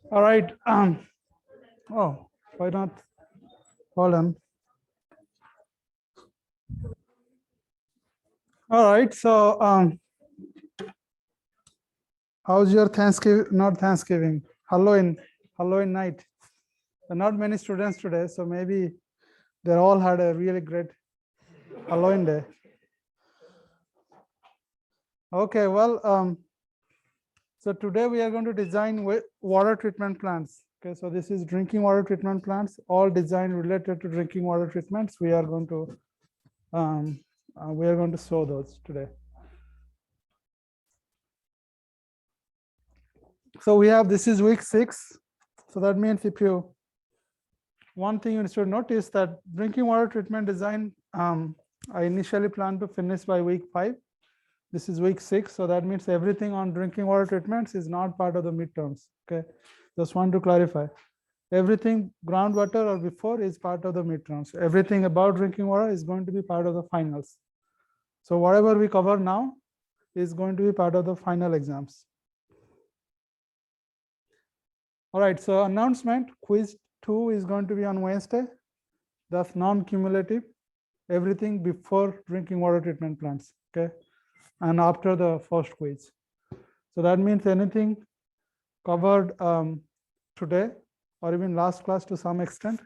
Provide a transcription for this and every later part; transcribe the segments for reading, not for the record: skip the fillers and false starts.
All right. Oh, why not? Hold on. All right. So, how's your Thanksgiving? Not Thanksgiving. Halloween night. There are not many students today, so maybe they all had a really great Halloween day. Okay. Well, so today we are going to design water treatment plants. Okay. So this is drinking water treatment plants, all designed related to drinking water treatments. We are going to show those today. So we have, this is week 6. So that means one thing you should notice that drinking water treatment design, I initially planned to finish by week 5. This is week 6. So that means everything on drinking water treatments is not part of the midterms. Okay. Just want to clarify. Everything groundwater or before is part of the midterms. Everything about drinking water is going to be part of the finals. So whatever we cover now is going to be part of the final exams. All right, so announcement, quiz 2 is going to be on Wednesday. That's non-cumulative, everything before drinking water treatment plants, okay? And after the first quiz. So that means anything covered today or even last class to some extent,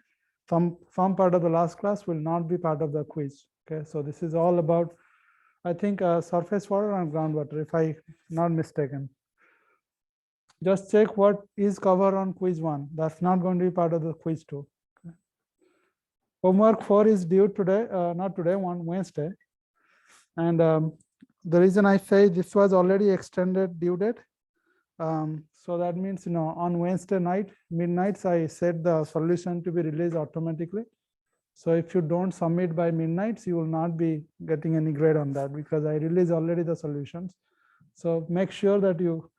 some part of the last class will not be part of the quiz, okay? So this is all about, I think, surface water and groundwater, if I'm not mistaken. Just check what is covered on quiz 1. That's not going to be part of the quiz 2. Okay. Homework 4 is due today, not today, on Wednesday. And the reason I say this was already extended due date. So that means, on Wednesday night, midnight, I set the solution to be released automatically. So if you don't submit by midnight, you will not be getting any grade on that because I release already the solutions. So make sure that you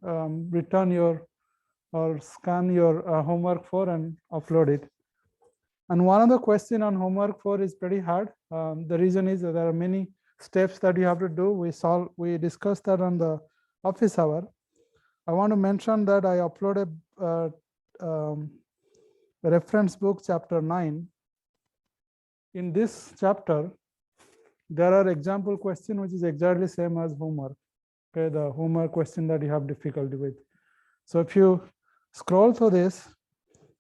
return your or scan your homework 4 and upload it. And one of the question on homework 4 is pretty hard. The reason is that there are many steps that you have to do. We discussed that on the office hour. I want to mention that I uploaded reference book chapter 9. In this chapter, there are example question which is exactly same as homework. Okay, the homework question that you have difficulty with. So if you scroll through this,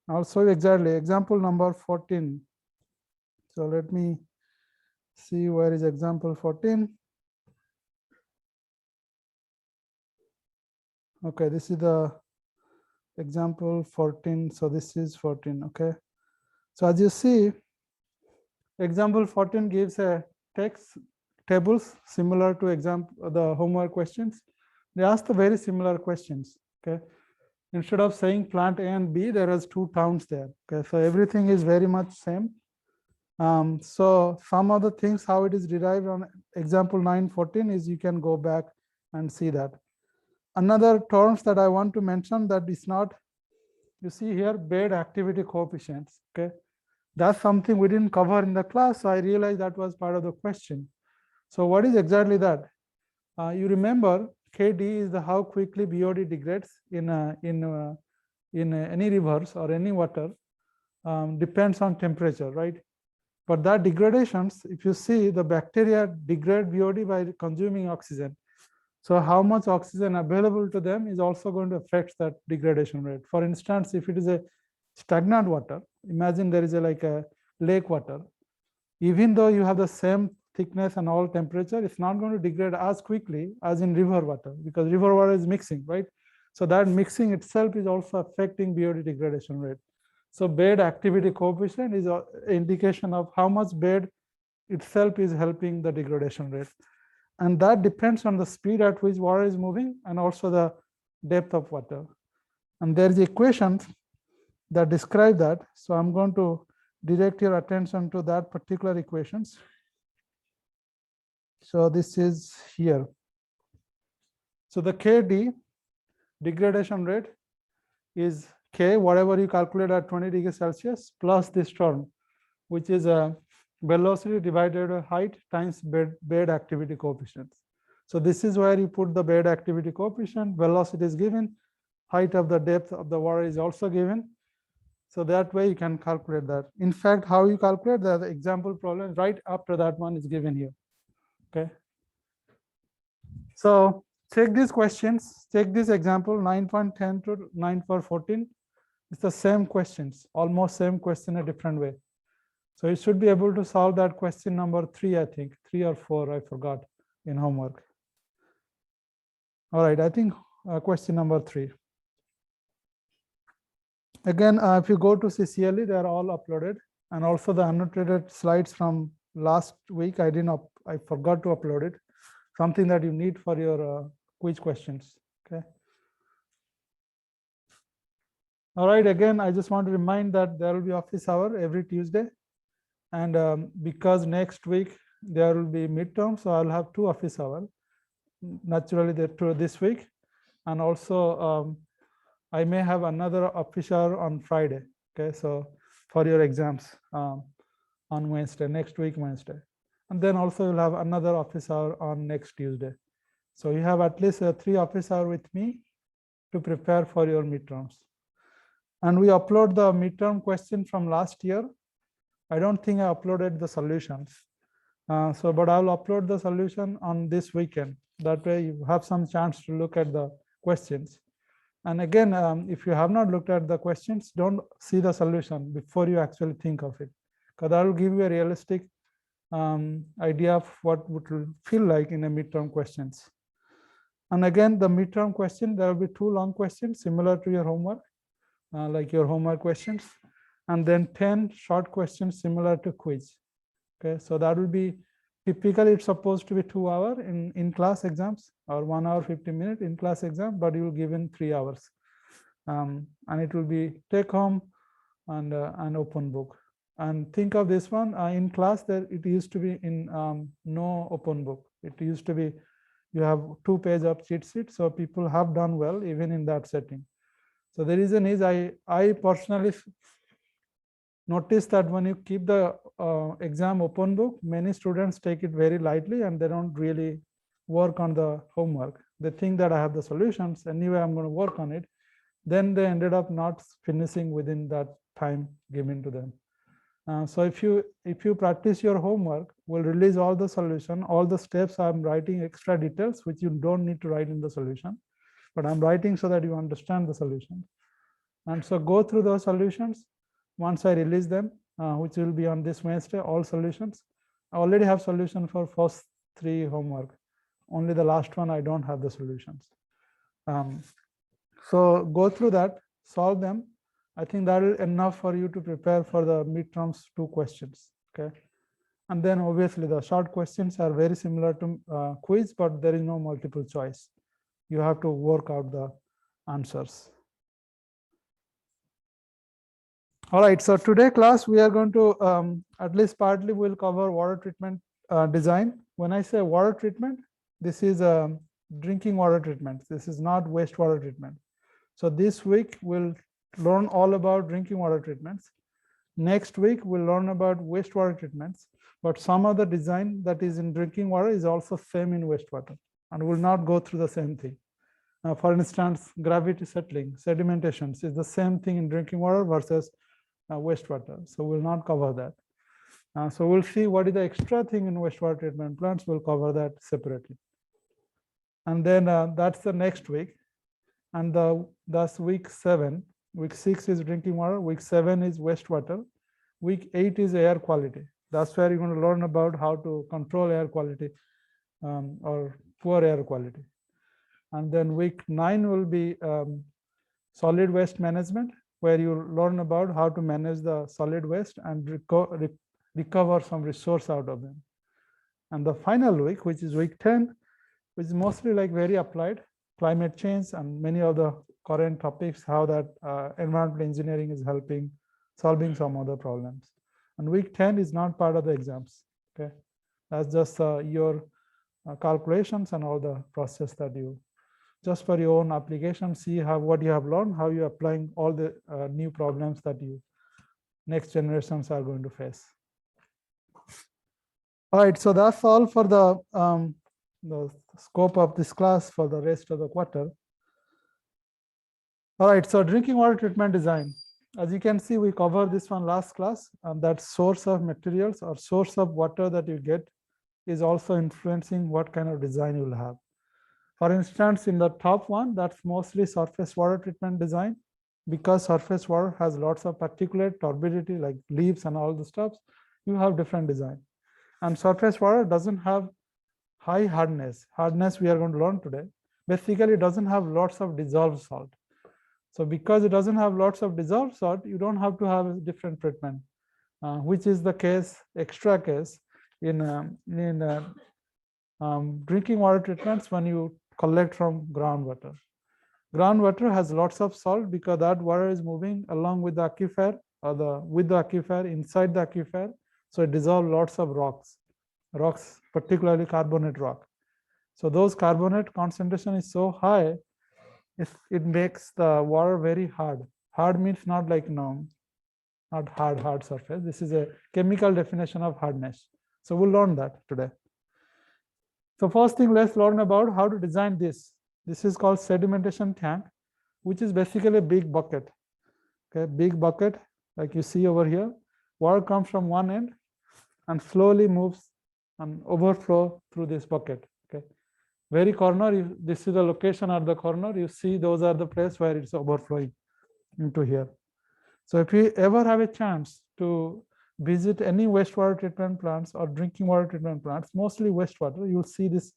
I'll show you exactly example number 14. So let me see where is example 14. Okay, this is the example 14. So this is 14. Okay. So as you see, example 14 gives a text tables similar to the homework questions. They ask the very similar questions. Okay. Instead of saying plant A and B, there is 2 towns there. Okay. So everything is very much same. So some of the things how it is derived on example 914 is you can go back and see that. Another terms that I want to mention that is not, you see here bed activity coefficients. Okay. That's something we didn't cover in the class. So I realized that was part of the question. So what is exactly that? You remember KD is the how quickly BOD degrades in any rivers or any water, depends on temperature, right? But that degradations, if you see, the bacteria degrade BOD by consuming oxygen. So how much oxygen available to them is also going to affect that degradation rate. For instance, if it is a stagnant water, imagine there is like a lake water. Even though you have the same thickness and all temperature, it's not going to degrade as quickly as in river water because river water is mixing, right? So that mixing itself is also affecting BOD degradation rate. So bed activity coefficient is an indication of how much bed itself is helping the degradation rate. And that depends on the speed at which water is moving and also the depth of water. And there is equations that describe that. So I'm going to direct your attention to that particular equations. So this is here. So the KD degradation rate is K, whatever you calculate at 20 degrees Celsius plus this term, which is a velocity divided by height times bed activity coefficient. So this is where you put the bed activity coefficient, velocity is given, height of the depth of the water is also given. So that way you can calculate that. In fact, how you calculate that, the example problem right after that one is given here. Okay. So check these questions, check this example 9.10 to 9.14. It's the same questions, almost same question a different way. So you should be able to solve that question number 3, I think, 3 or 4, I forgot, in homework. All right, I think question number 3. Again, if you go to CCLE, they are all uploaded, and also the annotated slides from last week. I forgot to upload it. Something that you need for your quiz questions. Okay. All right. Again, I just want to remind that there will be office hour every Tuesday, and because next week there will be midterm, so I'll have 2 office hours. Naturally, the 2 this week, and also I may have another office hour on Friday. Okay, so for your exams on Wednesday, next week Wednesday, and then also you'll have another office hour on next Tuesday. So you have at least 3 office hours with me to prepare for your midterms. And we upload the midterm question from last year. I don't think I uploaded the solutions. But I'll upload the solution on this weekend. That way you have some chance to look at the questions. And again, if you have not looked at the questions, don't see the solution before you actually think of it, because that will give you a realistic idea of what it will feel like in a midterm questions. And again, the midterm question, there will be 2 long questions similar to your homework, like your homework questions, and then 10 short questions similar to quiz. Okay, so that will be typically it's supposed to be 2 hours in class exams, or 1 hour 50 minutes in class exam, but you will give in 3 hours, and it will be take home and an open book. And think of this one in class, that it used to be in no open book. It used to be you have 2 pages of cheat sheet, so people have done well even in that setting. So the reason is I personally notice that when you keep the exam open book, many students take it very lightly and they don't really work on the homework. They think that I have the solutions anyway, I'm going to work on it. Then they ended up not finishing within that time given to them. So if you practice your homework, we'll release all the solution, all the steps. I'm writing extra details which you don't need to write in the solution, but I'm writing so that you understand the solution. And so go through those solutions. Once I release them, which will be on this Wednesday, all solutions. I already have solution for first 3 homework. Only the last one I don't have the solutions. So go through that, solve them. I think that is enough for you to prepare for the midterms 2 questions. Okay, and then obviously the short questions are very similar to quiz, but there is no multiple choice. You have to work out the answers. All right, so today class we are going to at least partly we'll cover water treatment design. When I say water treatment, this is drinking water treatment. This is not wastewater treatment. So this week we'll learn all about drinking water treatments. Next week we'll learn about wastewater treatments, but some of the design that is in drinking water is also same in wastewater, and we'll not go through the same thing. For instance, gravity settling, sedimentations is the same thing in drinking water versus wastewater. So we'll not cover that. So we'll see what is the extra thing in wastewater treatment plants. We'll cover that separately. And then that's the next week. And that's week 7. Week 6 is drinking water. Week 7 is wastewater. Week 8 is air quality. That's where you're going to learn about how to control air quality or poor air quality. And then week 9 will be solid waste management, where you learn about how to manage the solid waste and recover some resource out of them. And the final week, which is week 10, which is mostly like very applied, climate change and many of the current topics, how that environmental engineering is helping solving some other problems. And week 10 is not part of the exams. Okay, that's just your calculations and all the process that you just for your own application, see how what you have learned, how you're applying all the new problems that you next generations are going to face. All right, so that's all for the scope of this class for the rest of the quarter. All right, so drinking water treatment design. As you can see, we covered this one last class, and that source of materials or source of water that you get is also influencing what kind of design you will have. For instance, in the top one, that's mostly surface water treatment design. Because surface water has lots of particulate, turbidity, like leaves and all the stuff, you have different design. And surface water doesn't have high hardness. Hardness we are going to learn today. Basically, it doesn't have lots of dissolved salt. So because it doesn't have lots of dissolved salt, you don't have to have a different treatment, which is the case, extra case in drinking water treatments when you collect from groundwater. Groundwater has lots of salt because that water is moving along with the aquifer or with the aquifer inside the aquifer. So it dissolves lots of rocks, particularly carbonate rock. So those carbonate concentration is so high, it makes the water very hard. Hard means not like not hard surface. This is a chemical definition of hardness. So we'll learn that today. So first thing, let's learn about how to design this. This is called sedimentation tank, which is basically a big bucket. Okay, big bucket, like you see over here. Water comes from one end and slowly moves and overflow through this bucket. Okay, very corner, this is the location at the corner. You see those are the place where it's overflowing into here. So if you ever have a chance to visit any wastewater treatment plants or drinking water treatment plants, mostly wastewater, you'll see this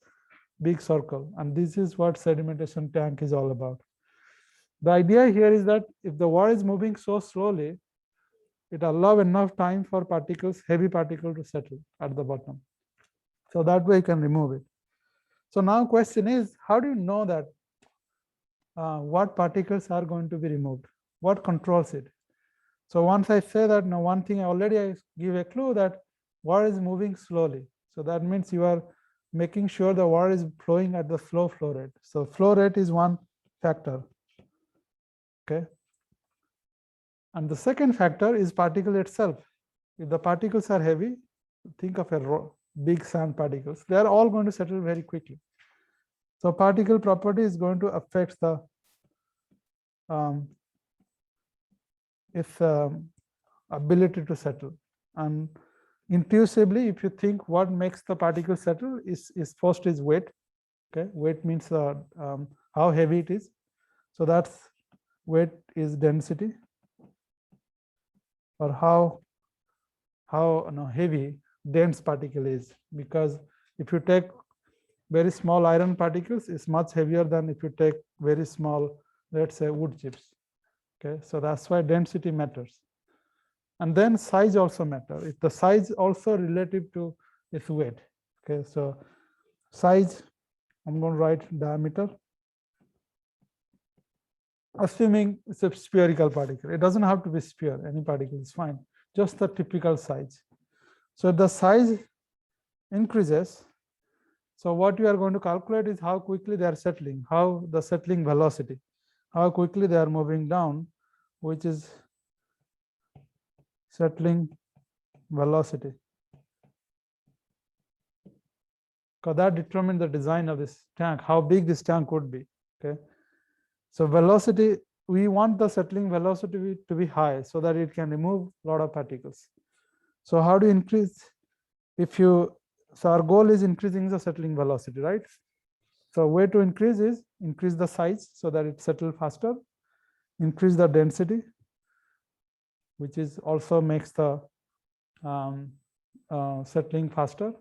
big circle. And this is what sedimentation tank is all about. The idea here is that if the water is moving so slowly, it allows enough time for particles, heavy particles to settle at the bottom. So that way you can remove it. So now question is, how do you know that what particles are going to be removed? What controls it? So once I say that, now one thing I give a clue that water is moving slowly. So that means you are making sure the water is flowing at the slow flow rate. So flow rate is one factor. Okay. And the second factor is particle itself. If the particles are heavy, think of a big sand particles, they are all going to settle very quickly. So particle property is going to affect the ability to settle. And intuitively, if you think what makes the particle settle is first is weight. Okay, weight means how heavy it is. So that's weight is density, or how heavy dense particle is. Because if you take very small iron particles, it's much heavier than if you take very small, let's say, wood chips. Okay, so that's why density matters. And then size also matters. If the size also relative to its weight. Okay, so size, I'm going to write diameter. Assuming it's a spherical particle, it doesn't have to be sphere, any particle is fine, just the typical size. So if the size increases, so what you are going to calculate is how quickly they are settling, how the settling velocity, how quickly they are moving down, which is settling velocity. Because that determines the design of this tank, how big this tank would be. Okay. So velocity, we want the settling velocity to be high so that it can remove a lot of particles. So how do you increase? So our goal is increasing the settling velocity, right? So way to increase is increase the size so that it settles faster, increase the density, which is also makes the settling faster,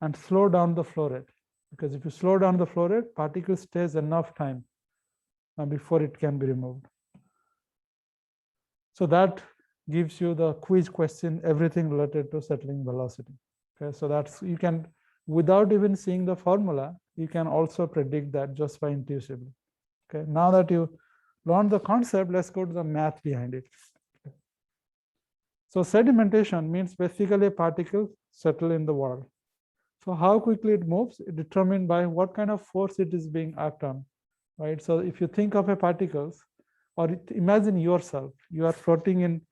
and slow down the flow rate. Because if you slow down the flow rate, particle stays enough time before it can be removed. So that gives you the quiz question, everything related to settling velocity. Okay, so that's, you can, without even seeing the formula, you can also predict that just by intuitively. Okay, now that you learned the concept, let's go to the math behind it. Okay. So sedimentation means basically a particle settle in the water. So how quickly it moves is determined by what kind of force it is being acted on, right? So if you think of a particles, or imagine yourself, you are floating in,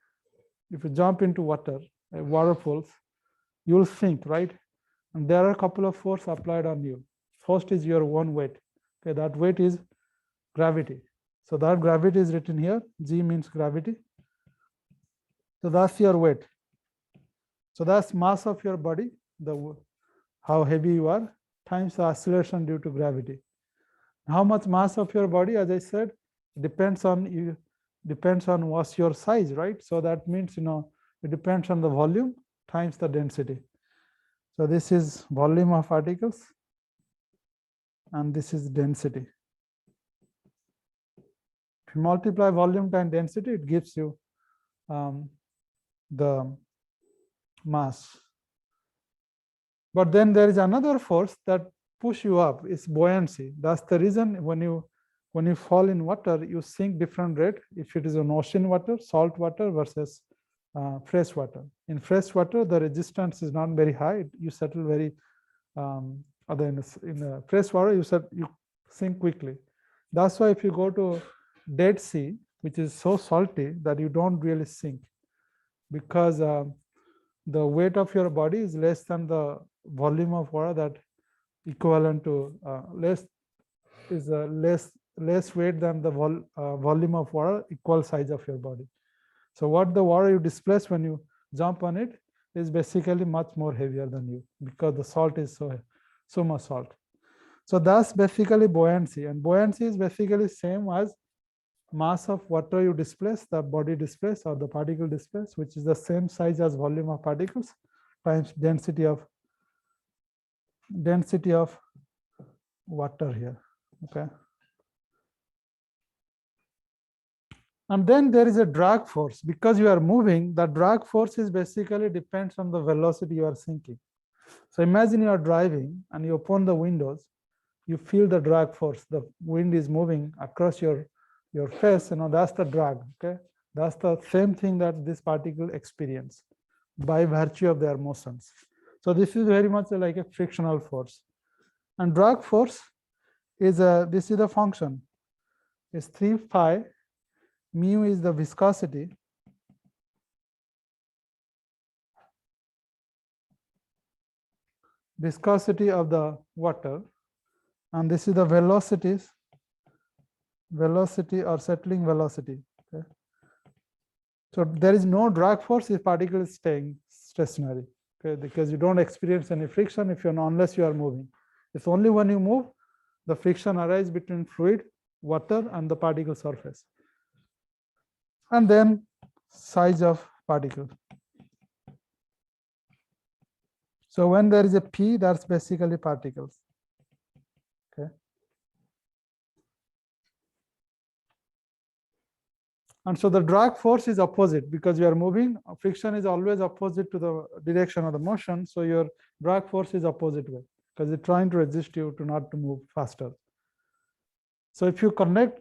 if you jump into water, waterfalls, you'll sink, right? And there are a couple of forces applied on you. First is your own weight. Okay, that weight is gravity. So that gravity is written here. G means gravity. So that's your weight. So that's mass of your body, how heavy you are, times the acceleration due to gravity. How much mass of your body, as I said, depends on what's your size, right? So that means, it depends on the volume times the density. So this is volume of particles and this is density. If you multiply volume times density, it gives you the mass. But then there is another force that push you up, is buoyancy. That's the reason when you fall in water, you sink different rate. If it is an ocean water, salt water versus fresh water. In fresh water, the resistance is not very high. You settle very, other in the fresh water, you sink quickly. That's why if you go to Dead Sea, which is so salty that you don't really sink, because the weight of your body is less than the volume of water, that equivalent to less weight than the volume of water equal size of your body. So what the water you displace when you jump on it is basically much more heavier than you, because the salt is so much salt. So that's basically buoyancy, and buoyancy is basically same as mass of water you displace, the body displace or the particle displace, which is the same size as volume of particles times density of water here. Okay. And then there is a drag force. Because you are moving, the drag force is basically depends on the velocity you are sinking. So imagine you are driving and you open the windows, you feel the drag force. The wind is moving across your face, that's the drag. Okay, that's the same thing that this particle experience by virtue of their motions. So this is very much like a frictional force. And drag force is this is the function, is 3 phi. Mu is the viscosity, of the water, and this is the velocity or settling velocity. Okay. So there is no drag force if particle is staying stationary. Okay, because you don't experience any friction unless you are moving. It's only when you move the friction arises between fluid, water, and the particle surface. And then size of particle. So when there is a P, that's basically particles. Okay. And so the drag force is opposite, because you are moving, friction is always opposite to the direction of the motion. So your drag force is opposite way, because it's trying to resist you not to move faster. So if you connect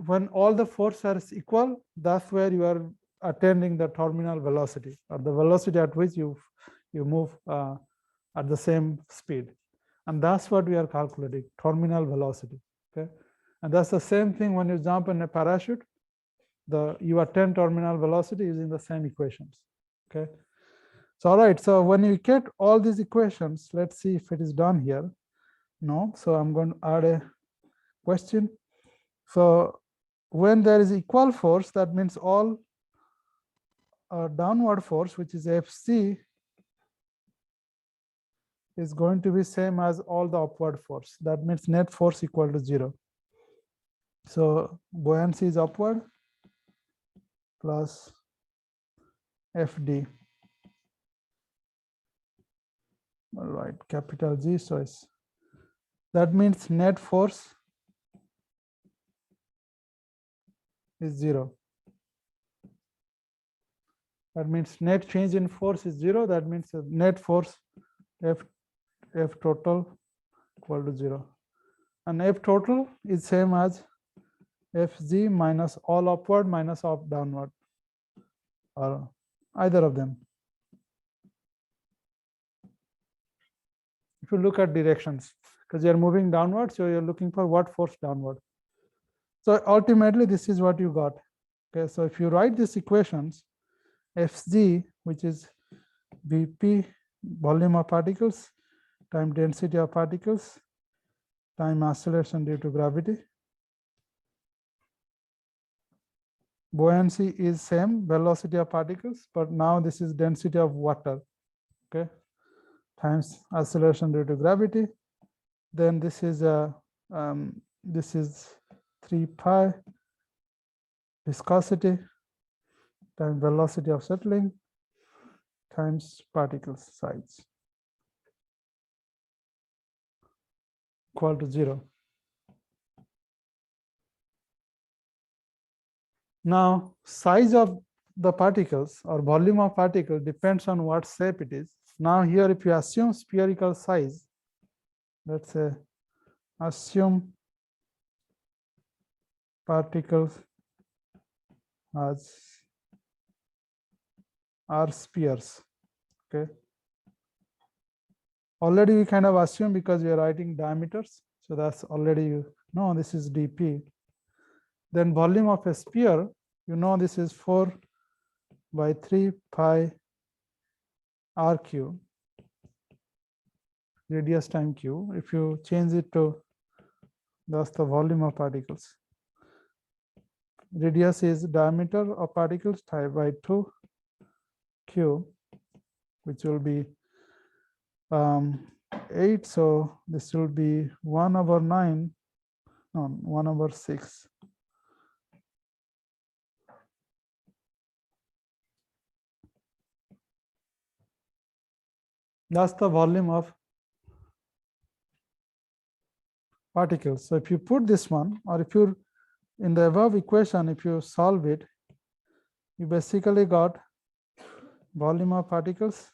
when all the forces are equal, that's where you are attaining the terminal velocity, or the velocity at which you move at the same speed. And that's what we are calculating, terminal velocity. Okay, and that's the same thing when you jump in a parachute. You attain terminal velocity using the same equations. Okay, so all right, so when you get all these equations, let's see if it is done here. No, so I'm going to add a question. So when there is equal force, that means all downward force, which is Fc, is going to be same as all the upward force. That means net force equal to 0. So buoyancy is upward plus Fd. All right, capital G. So that means net force is 0. That means net change in force is 0. That means net force F total equal to 0. And F total is same as Fg minus all upward minus all downward, or either of them. If you look at directions, because you're moving downward, so you're looking for what force downward. So ultimately, this is what you got. Okay, so if you write these equations, Fg, which is Vp, volume of particles, time density of particles, time acceleration due to gravity, Buoyancy is same, velocity of particles, but now this is density of water, okay, times acceleration due to gravity. Then this is 3 pi viscosity times velocity of settling times particles size equal to 0. Now, size of the particles or volume of particle depends on what shape it is. Now here, if you assume spherical size, let's say assume particles as are spheres, okay. Already we kind of assume because we are writing diameters, so that's already, you know, this is dp. Then volume of a sphere, you know, this is 4 by 3 pi r cube, radius time q. If you change it to, that's the volume of particles. Radius is diameter of particles times by 2 q, which will be 8. So this will be 1/9, no, 1/6. That's the volume of particles. So if you put this one, or if you, in the above equation, if you solve it, you basically got volume of particles,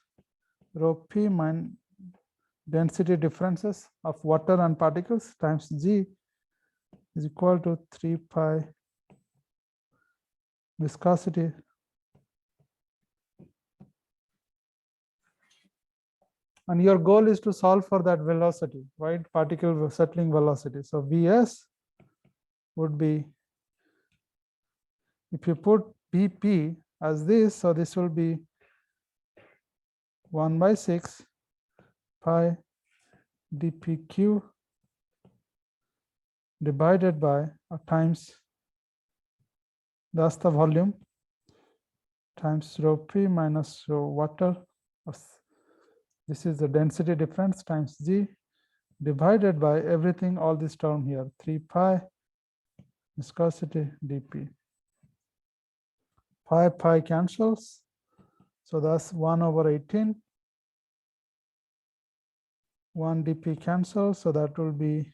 rho p minus density differences of water and particles times g is equal to 3 pi viscosity and your goal is to solve for that velocity, right? Particle settling velocity. So Vs would be, if you put Bp as this, so this will be 1/6 pi dpq divided by times, that's the volume, times rho p minus rho water. This is the density difference times g divided by everything, all this term here, 3 pi viscosity dp. Pi cancels, so that's 1/18. 1 dp cancels, so that will be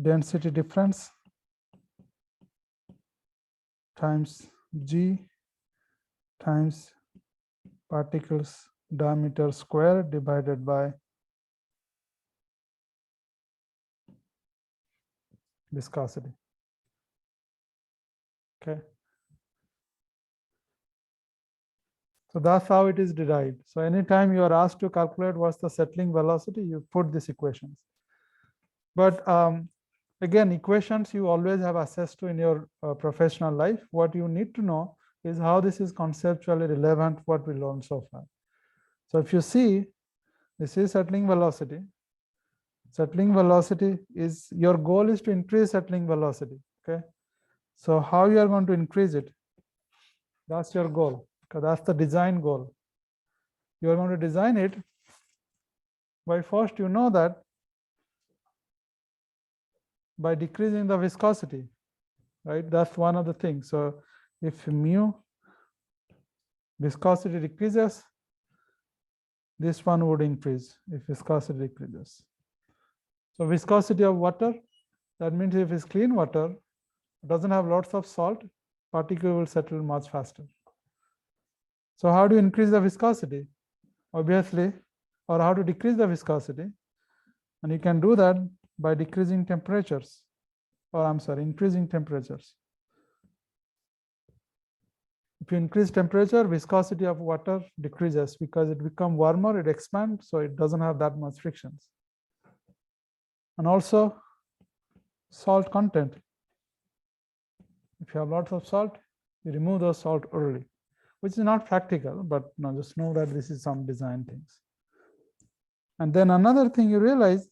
density difference times g times particles diameter square divided by viscosity. Okay. So that's how it is derived. So anytime you are asked to calculate what's the settling velocity, you put these equations. But again, equations you always have access to in your professional life. What you need to know is how this is conceptually relevant, what we learned so far. So if you see, this is settling velocity. Settling velocity is, your goal is to increase settling velocity, okay? So how you are going to increase it? That's your goal, because that's the design goal. You are going to design it by, first, you know that by decreasing the viscosity, right? That's one of the things. So if mu viscosity decreases, this one would increase if viscosity decreases. So viscosity of water, that means if it's clean water, doesn't have lots of salt, particle will settle much faster. So how do you increase the viscosity? Obviously, or how to decrease the viscosity? And you can do that by decreasing temperatures, or I'm sorry, increasing temperatures. If you increase temperature, viscosity of water decreases because it becomes warmer, it expands, so it doesn't have that much frictions. And also salt content. If you have lots of salt, you remove those salt early, which is not practical, but just know that this is some design things. And then another thing you realize,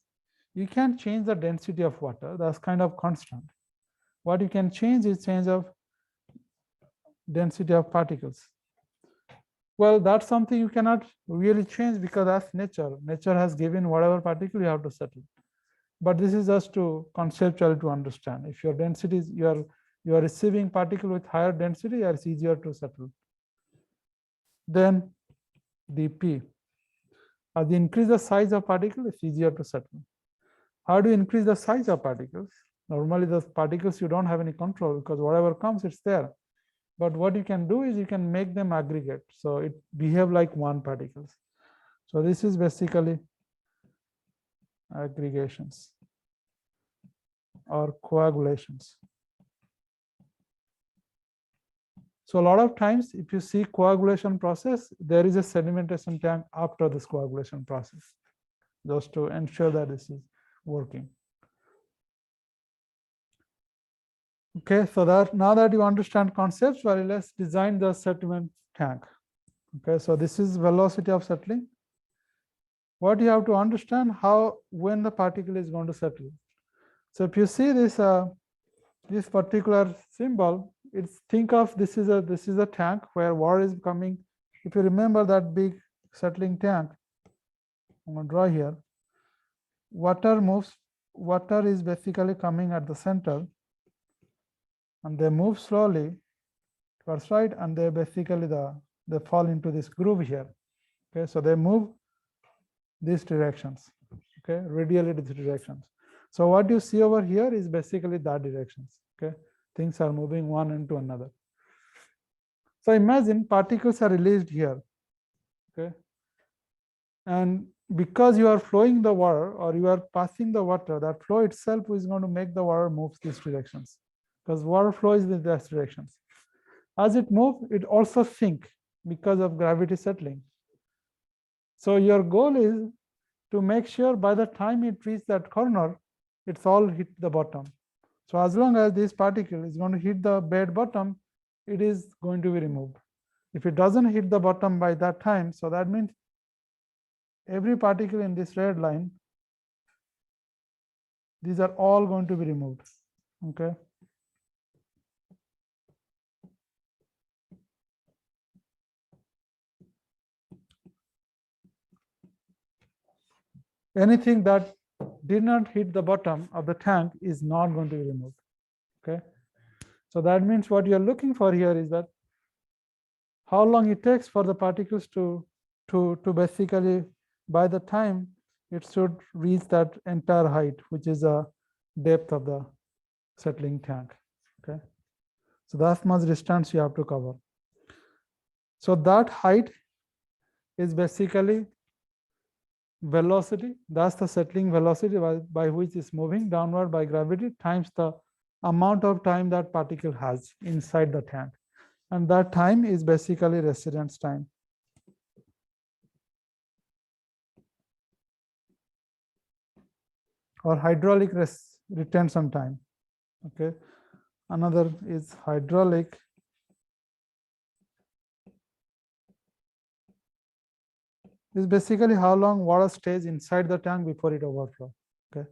you can't change the density of water. That's kind of constant. What you can change is change of density of particles. Well, that's something you cannot really change because that's nature. Nature has given whatever particle you have to settle. But this is just to conceptual to understand. If your density is you are receiving particle with higher density, it's easier to settle. Then the P. As you increase the size of particle, it's easier to settle. How do you increase the size of particles? Normally, the particles you don't have any control because whatever comes, it's there. But what you can do is you can make them aggregate. So it behave like one particles. So this is basically aggregations or coagulations. So a lot of times, if you see coagulation process, there is a sedimentation tank after this coagulation process, just to ensure that this is working. Okay, so that now that you understand concepts, well, let's design the settlement tank. Okay, so this is velocity of settling. What you have to understand how when the particle is going to settle. So if you see this this particular symbol, it's think of this is a tank where water is coming. If you remember that big settling tank, I'm going to draw here. Water moves. Water is basically coming at the center, and they move slowly towards right, and they basically they fall into this groove here. Okay, so they move these directions. Okay, radially these directions. So what you see over here is basically that directions. Okay, things are moving one into another. So imagine particles are released here. Okay, and because you are flowing the water or you are passing the water, that flow itself is going to make the water move these directions, because water flows in these directions. As it moves, it also sinks because of gravity settling. So your goal is to make sure by the time it reaches that corner, it's all hit the bottom. So as long as this particle is going to hit the bed bottom, it is going to be removed. If it doesn't hit the bottom by that time, so that means every particle in this red line, these are all going to be removed. Okay. Anything that did not hit the bottom of the tank is not going to be removed. Okay. So that means what you're looking for here is that how long it takes for the particles to basically, by the time it should reach that entire height, which is a depth of the settling tank. Okay. So that much distance you have to cover. So that height is basically velocity. That's the settling velocity by which it's moving downward by gravity times the amount of time that particle has inside the tank. And that time is basically residence time. Or hydraulic retention time. Okay. Another is hydraulic is basically how long water stays inside the tank before it overflows. Okay.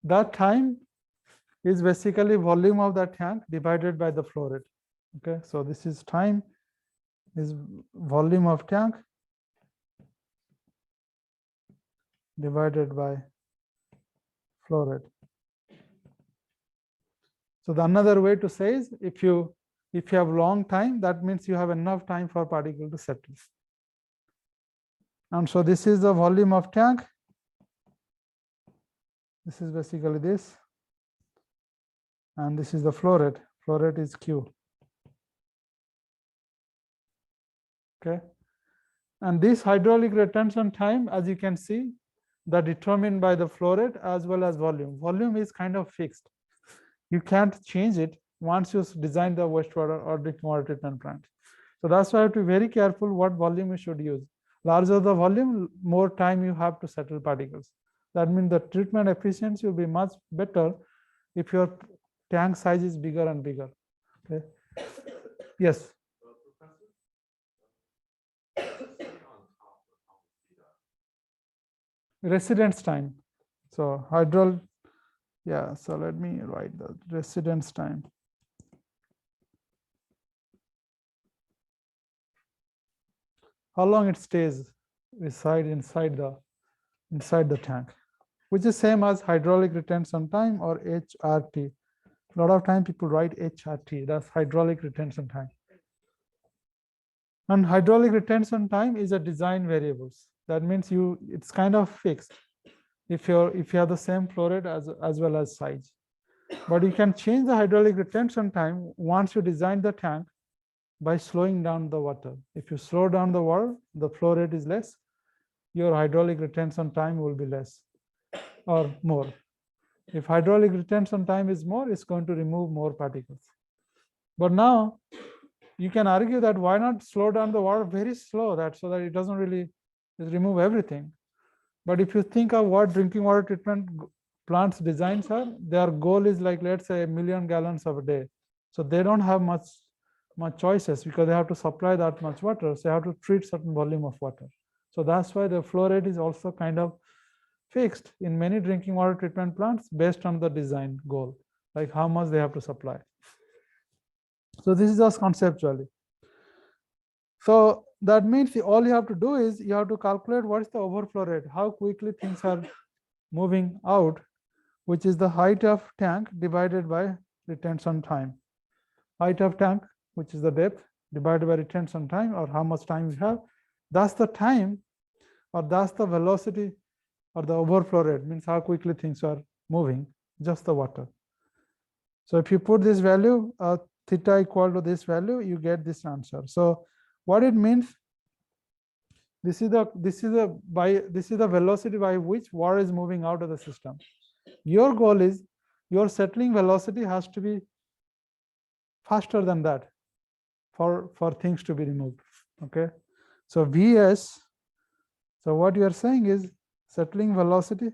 That time is basically volume of the tank divided by the flow rate. Okay, so this is time is volume of tank divided by flow rate. So the another way to say is if you have long time, that means you have enough time for particle to settle. And so this is the volume of tank. This is basically this. And this is the flow rate. Flow rate is Q. Okay. And this hydraulic retention time, as you can see, that determined by the flow rate as well as volume. Volume is kind of fixed. You can't change it once you design the wastewater or the water treatment plant. So that's why you have to be very careful what volume you should use. Larger the volume, more time you have to settle particles. That means the treatment efficiency will be much better if your tank size is bigger and bigger. Okay. Yes. residence time. So yeah, so let me write the residence time. How long it stays inside the tank, which is same as hydraulic retention time or HRT. A lot of time people write HRT, that's hydraulic retention time. And hydraulic retention time is a design variables. That means it's kind of fixed if you have the same flow rate as well as size. But you can change the hydraulic retention time once you design the tank by slowing down the water. If you slow down the water, the flow rate is less, your hydraulic retention time will be less or more. If hydraulic retention time is more, it's going to remove more particles. But now you can argue that why not slow down the water very slow, so that it doesn't really remove everything. But if you think of what drinking water treatment plants designs are, their goal is like, let's say, 1 million gallons a day. So they don't have much choices because they have to supply that much water. So they have to treat certain volume of water. So that's why the flow rate is also kind of fixed in many drinking water treatment plants based on the design goal, like how much they have to supply. So this is just conceptually. So that means all you have to do is you have to calculate what is the overflow rate, how quickly things are moving out, which is the height of tank divided by retention time. Height of tank, which is the depth, divided by retention time, or how much time you have. That's the time, or that's the velocity, or the overflow rate, means how quickly things are moving, just the water. So if you put this value, theta equal to this value, you get this answer. So what it means, this is the velocity by which water is moving out of the system. Your goal is your settling velocity has to be faster than that for things to be removed. Okay, so Vs, so what you are saying is settling velocity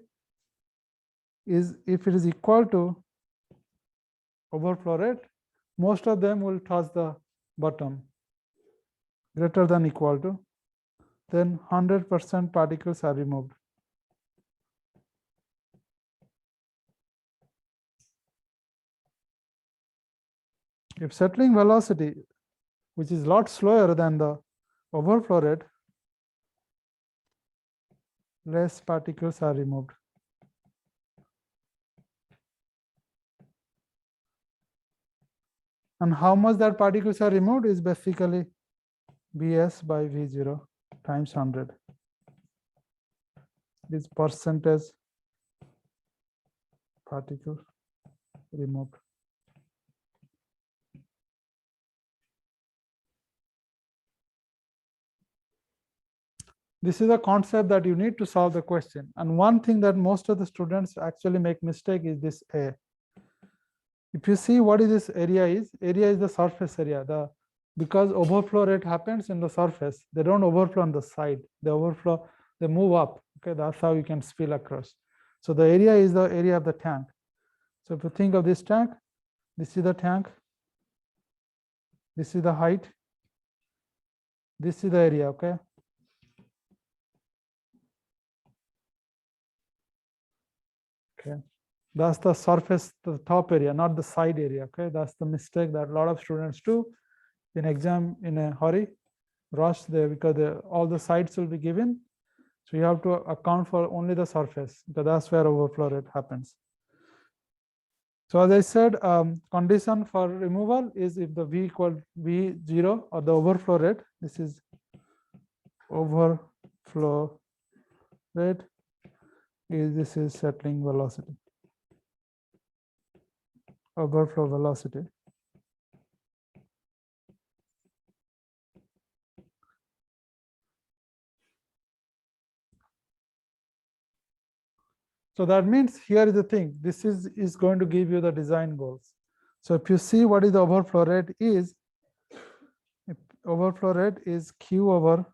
is, if it is equal to overflow rate, most of them will touch the bottom, greater than equal to, then 100% particles are removed. If settling velocity, which is a lot slower than the overflow rate, less particles are removed. And how much that particles are removed is basically Bs by V0 times 100. This percentage particle removed. This is a concept that you need to solve the question. And one thing that most of the students actually make mistake is this A. If you see what is this area is the surface area. Because overflow rate happens in the surface, they don't overflow on the side. They overflow, they move up. Okay, that's how you can spill across. So the area is the area of the tank. So if you think of this tank, this is the tank, this is the height, this is the area. Okay. Okay. That's the surface, the top area, not the side area. Okay, that's the mistake that a lot of students do in exam in a hurry, rush there, because all the sides will be given. So you have to account for only the surface, because that's where overflow rate happens. So as I said, condition for removal is if the V equal V0 or the overflow rate. This is overflow rate. This is settling velocity. Overflow velocity. So that means here is the thing. This is going to give you the design goals. So if you see what is the overflow rate is, if overflow rate is Q over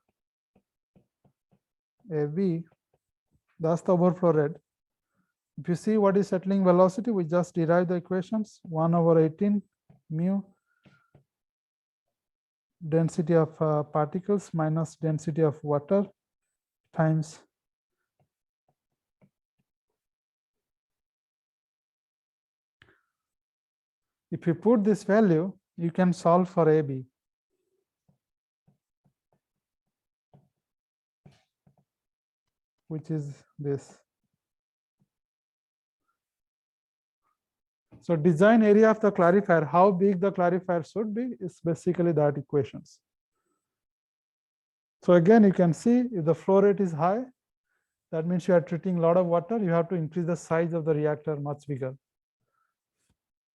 AV, that's the overflow rate. If you see what is settling velocity, we just derive the equations, 1/18 mu density of particles minus density of water times if you put this value, you can solve for AB. Which is this. So design area of the clarifier, how big the clarifier should be, is basically that equations. So again, you can see if the flow rate is high, that means you are treating a lot of water, you have to increase the size of the reactor much bigger.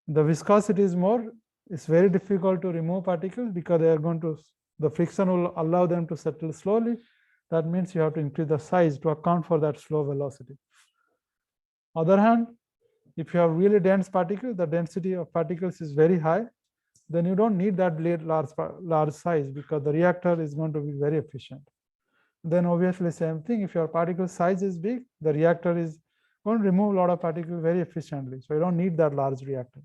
The viscosity is more, it's very difficult to remove particles because they are going to, the friction will allow them to settle slowly. That means you have to increase the size to account for that slow velocity. Other hand, if you have really dense particles, the density of particles is very high, then you don't need that large size because the reactor is going to be very efficient. Then obviously same thing, if your particle size is big, the reactor is going to remove a lot of particles very efficiently. So you don't need that large reactor.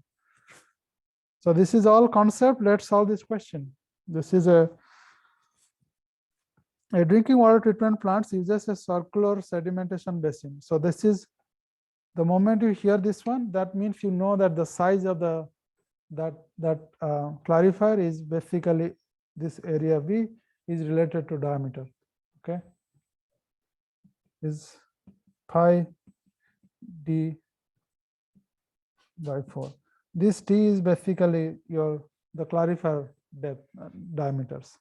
So this is all concept. Let's solve this question. This is a drinking water treatment plant uses a circular sedimentation basin. So this is, the moment you hear this one, that means you know that the size of the clarifier is basically this area V is related to diameter. Okay, is pi d by 4. This d is basically the clarifier depth diameters.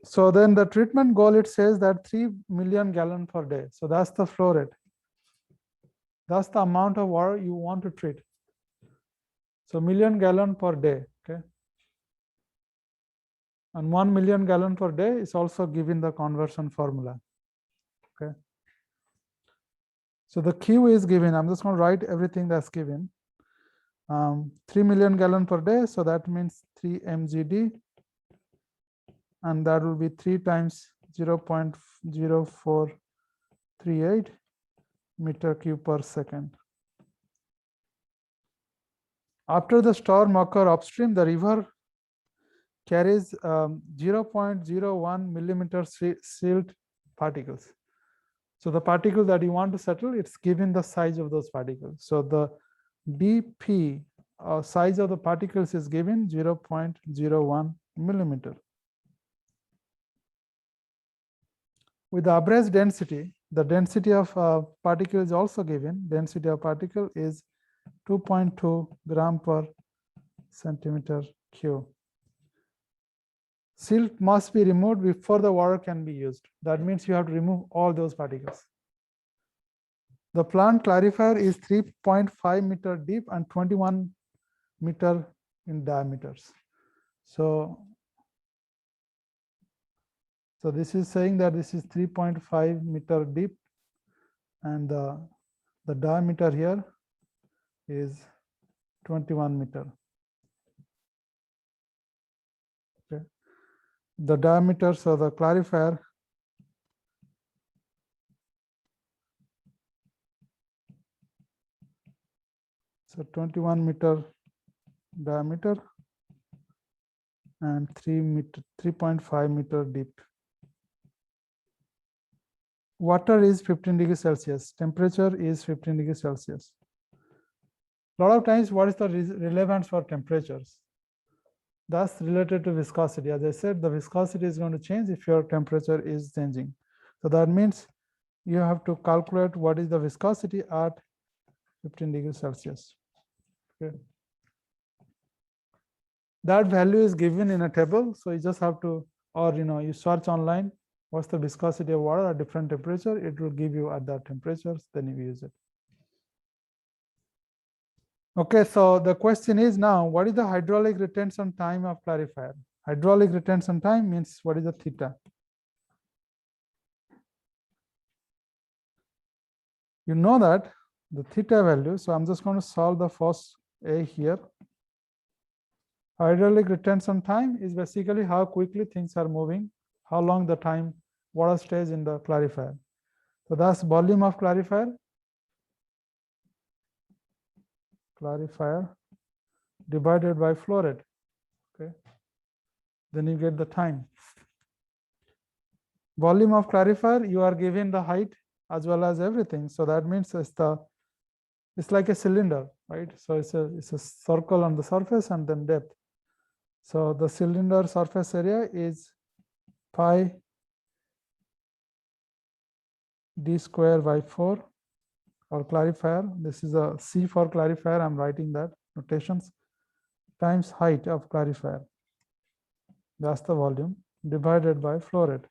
So then the treatment goal, it says that 3 million gallon per day. So that's the flow rate. That's the amount of water you want to treat. So million gallon per day. Okay. And 1 million gallon per day is also given the conversion formula. Okay. So the Q is given. I'm just going to write everything that's given. 3 million gallon per day. So that means 3 mgd. And that will be 3 times 0.0438 meter cube per second. After the storm occurs upstream, the river carries 0.01 millimeter silt particles. So the particle that you want to settle, it's given the size of those particles. So the dp size of the particles is given 0.01 millimeter. With the average density, the density of particle is also given. Density of particle is 2.2 gram per centimeter cube. Silt must be removed before the water can be used. That means you have to remove all those particles. The plant clarifier is 3.5 meter deep and 21 meter in diameters. So this is saying that this is 3.5 meter deep, and the diameter here is 21 meter. Okay. The diameters of the clarifier so 21 meter diameter and 3.5 meter deep. Water is 15 degrees Celsius. Temperature is 15 degrees Celsius. A lot of times, what is the relevance for temperatures? That's related to viscosity. As I said, the viscosity is going to change if your temperature is changing. So that means you have to calculate what is the viscosity at 15 degrees Celsius. Okay. That value is given in a table. So you just have to, or you search online, what's the viscosity of water at different temperature, it will give you at that temperatures, then you use it. Okay, so the question is now, what is the hydraulic retention time of clarifier? Hydraulic retention time means what is the theta? You know that the theta value, so I'm just going to solve the first A here. Hydraulic retention time is basically how quickly things are moving, how long the time water stays in the clarifier. So that's volume of clarifier divided by flow rate. Okay, then you get the time. Volume of clarifier, you are given the height as well as everything. So that means it's like a cylinder, right? So it's a circle on the surface and then depth. So the cylinder surface area is pi d square by 4, or clarifier. This is a C for clarifier. I'm writing that notations, times height of clarifier. That's the volume divided by flow rate.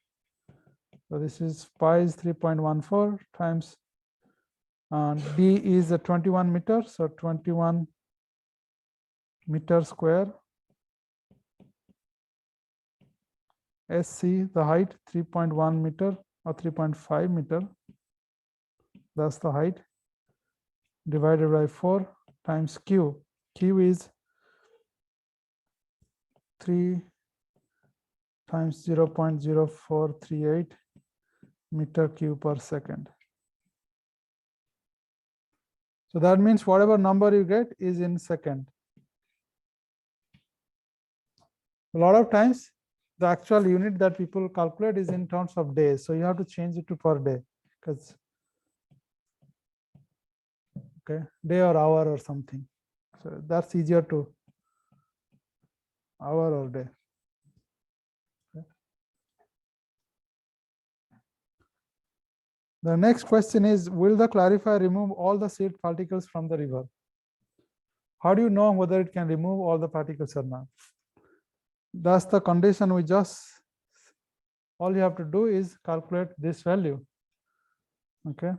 So this is pi is 3.14 times D is a 21 meter. So 21 meter square. SC, the height 3.1 meter or 3.5 meter. That's the height divided by 4 times Q. Q is 3 times 0.0438 meter cube per second. So that means whatever number you get is in second. A lot of times the actual unit that people calculate is in terms of days. So you have to change it to per day, because okay, day or hour or something. So that's easier to hour or day. Okay. The next question is, will the clarifier remove all the seed particles from the river? How do you know whether it can remove all the particles or not? That's the condition we just, all you have to do is calculate this value. Okay.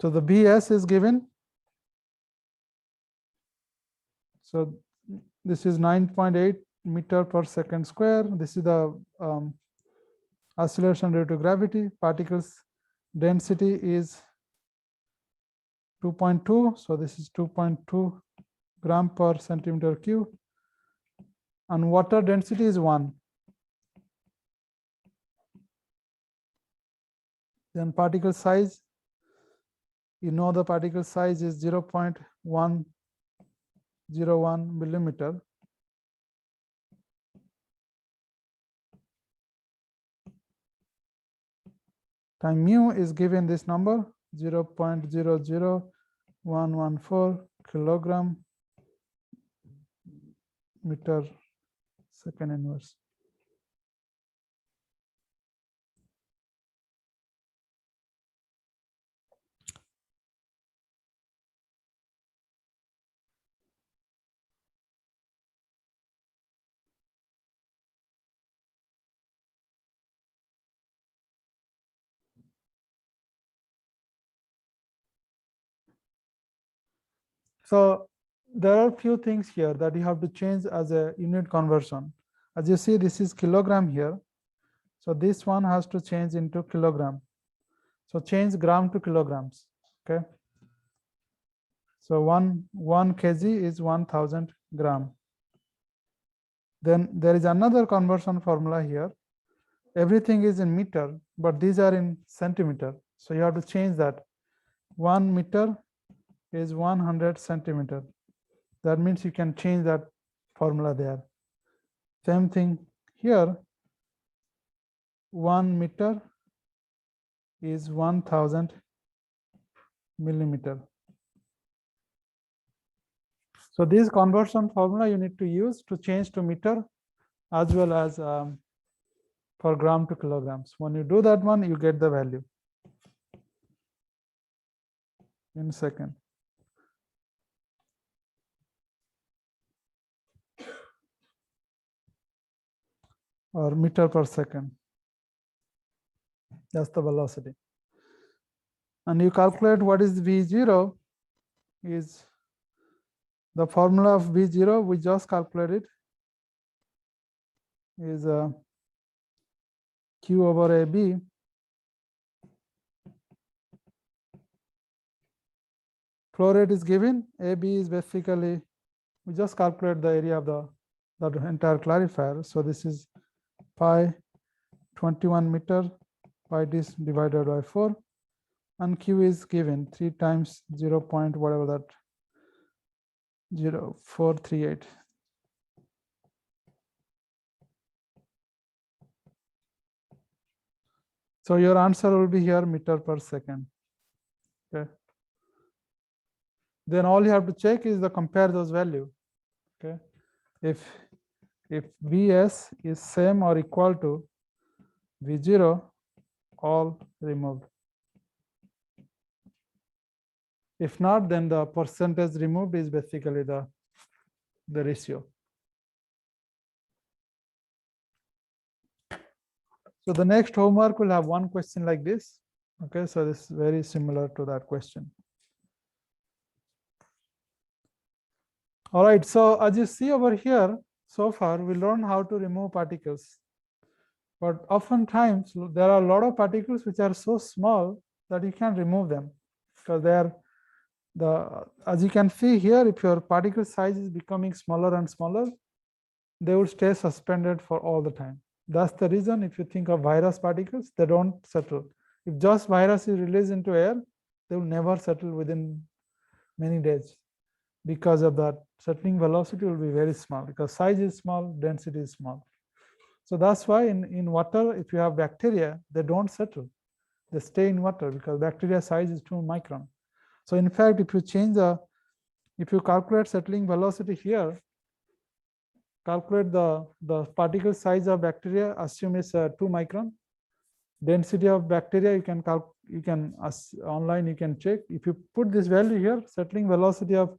So the BS is given. So this is 9.8 meter per second square. This is the acceleration due to gravity. Particles density is 2.2. So this is 2.2 gram per centimeter cube. And water density is 1. Then particle size, you know the particle size is 0.101 millimeter. Time mu is given this number, 0.00114 kilogram meter second inverse. So there are a few things here that you have to change as a unit conversion. As you see, this is kilogram here. So this one has to change into kilogram. So change gram to kilograms. Okay. So one kg is 1000 gram. Then there is another conversion formula here. Everything is in meter, but these are in centimeter. So you have to change that. 1 meter is 100 centimeter. That means you can change that formula there. Same thing here. 1 meter is 1000 millimeter. So this conversion formula you need to use to change to meter as well as for gram to kilograms. When you do that one, you get the value in second. Or meter per second. That's the velocity. And you calculate what is V0 is the formula of V0 we just calculated is Q over AB. Flow rate is given. AB is basically, we just calculate the area of the entire clarifier. So this is pi 21 meter by this divided by 4. And Q is given 3 times 0. Whatever that 0.438. So your answer will be here meter per second. Okay. Then all you have to check is the compare those value. Okay. If Vs is same or equal to V0, all removed. If not, then the percentage removed is basically the ratio. So the next homework will have one question like this. Okay, so this is very similar to that question. All right, so as you see over here, so far we learned how to remove particles. But oftentimes there are a lot of particles which are so small that you can't remove them because they are as you can see here, if your particle size is becoming smaller and smaller, they will stay suspended for all the time. That's the reason if you think of virus particles, they don't settle. If just virus is released into air, they will never settle within many days because of that settling velocity will be very small because size is small, density is small. So that's why in water, if you have bacteria, they don't settle. They stay in water because bacteria size is 2 micron. So in fact, if you if you calculate settling velocity here, calculate the particle size of bacteria, assume it's 2 micron. Density of bacteria, you can online you can check. If you put this value here, settling velocity of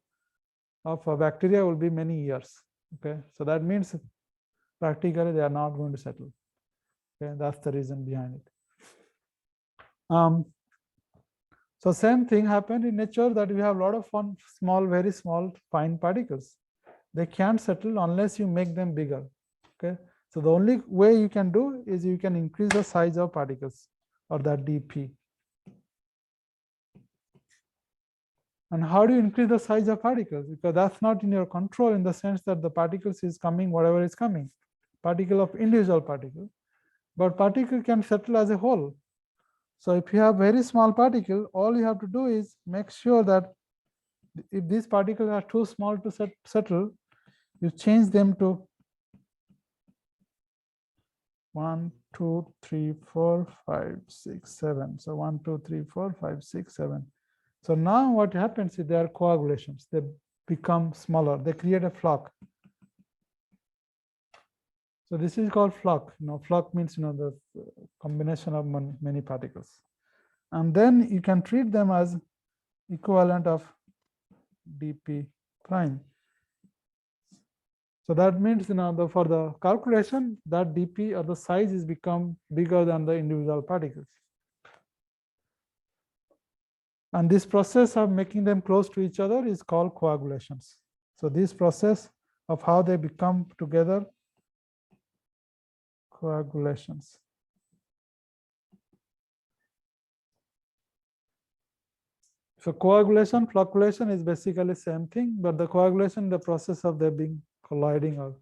a bacteria will be many years. Okay, so that means practically they are not going to settle. Okay, that's the reason behind it. So same thing happened in nature that we have a lot of small, very small, fine particles. They can't settle unless you make them bigger. Okay, so the only way you can do is you can increase the size of particles or that dp. And how do you increase the size of particles? Because that's not in your control in the sense that the particles is coming whatever is coming, particle of individual particle, but particle can settle as a whole. So if you have very small particle, all you have to do is make sure that if these particles are too small to settle, you change them to 1, 2, 3, 4, 5, 6, 7. So 1, 2, 3, 4, 5, 6, 7. So now what happens is there are coagulations. They become smaller. They create a flock. So this is called flock. Flock means the combination of many particles. And then you can treat them as equivalent of dp prime. So that means for the calculation, that dp or the size is become bigger than the individual particles. And this process of making them close to each other is called coagulations. So this process of how they become together, coagulations. So coagulation, flocculation is basically same thing, but the coagulation, the process of them being colliding or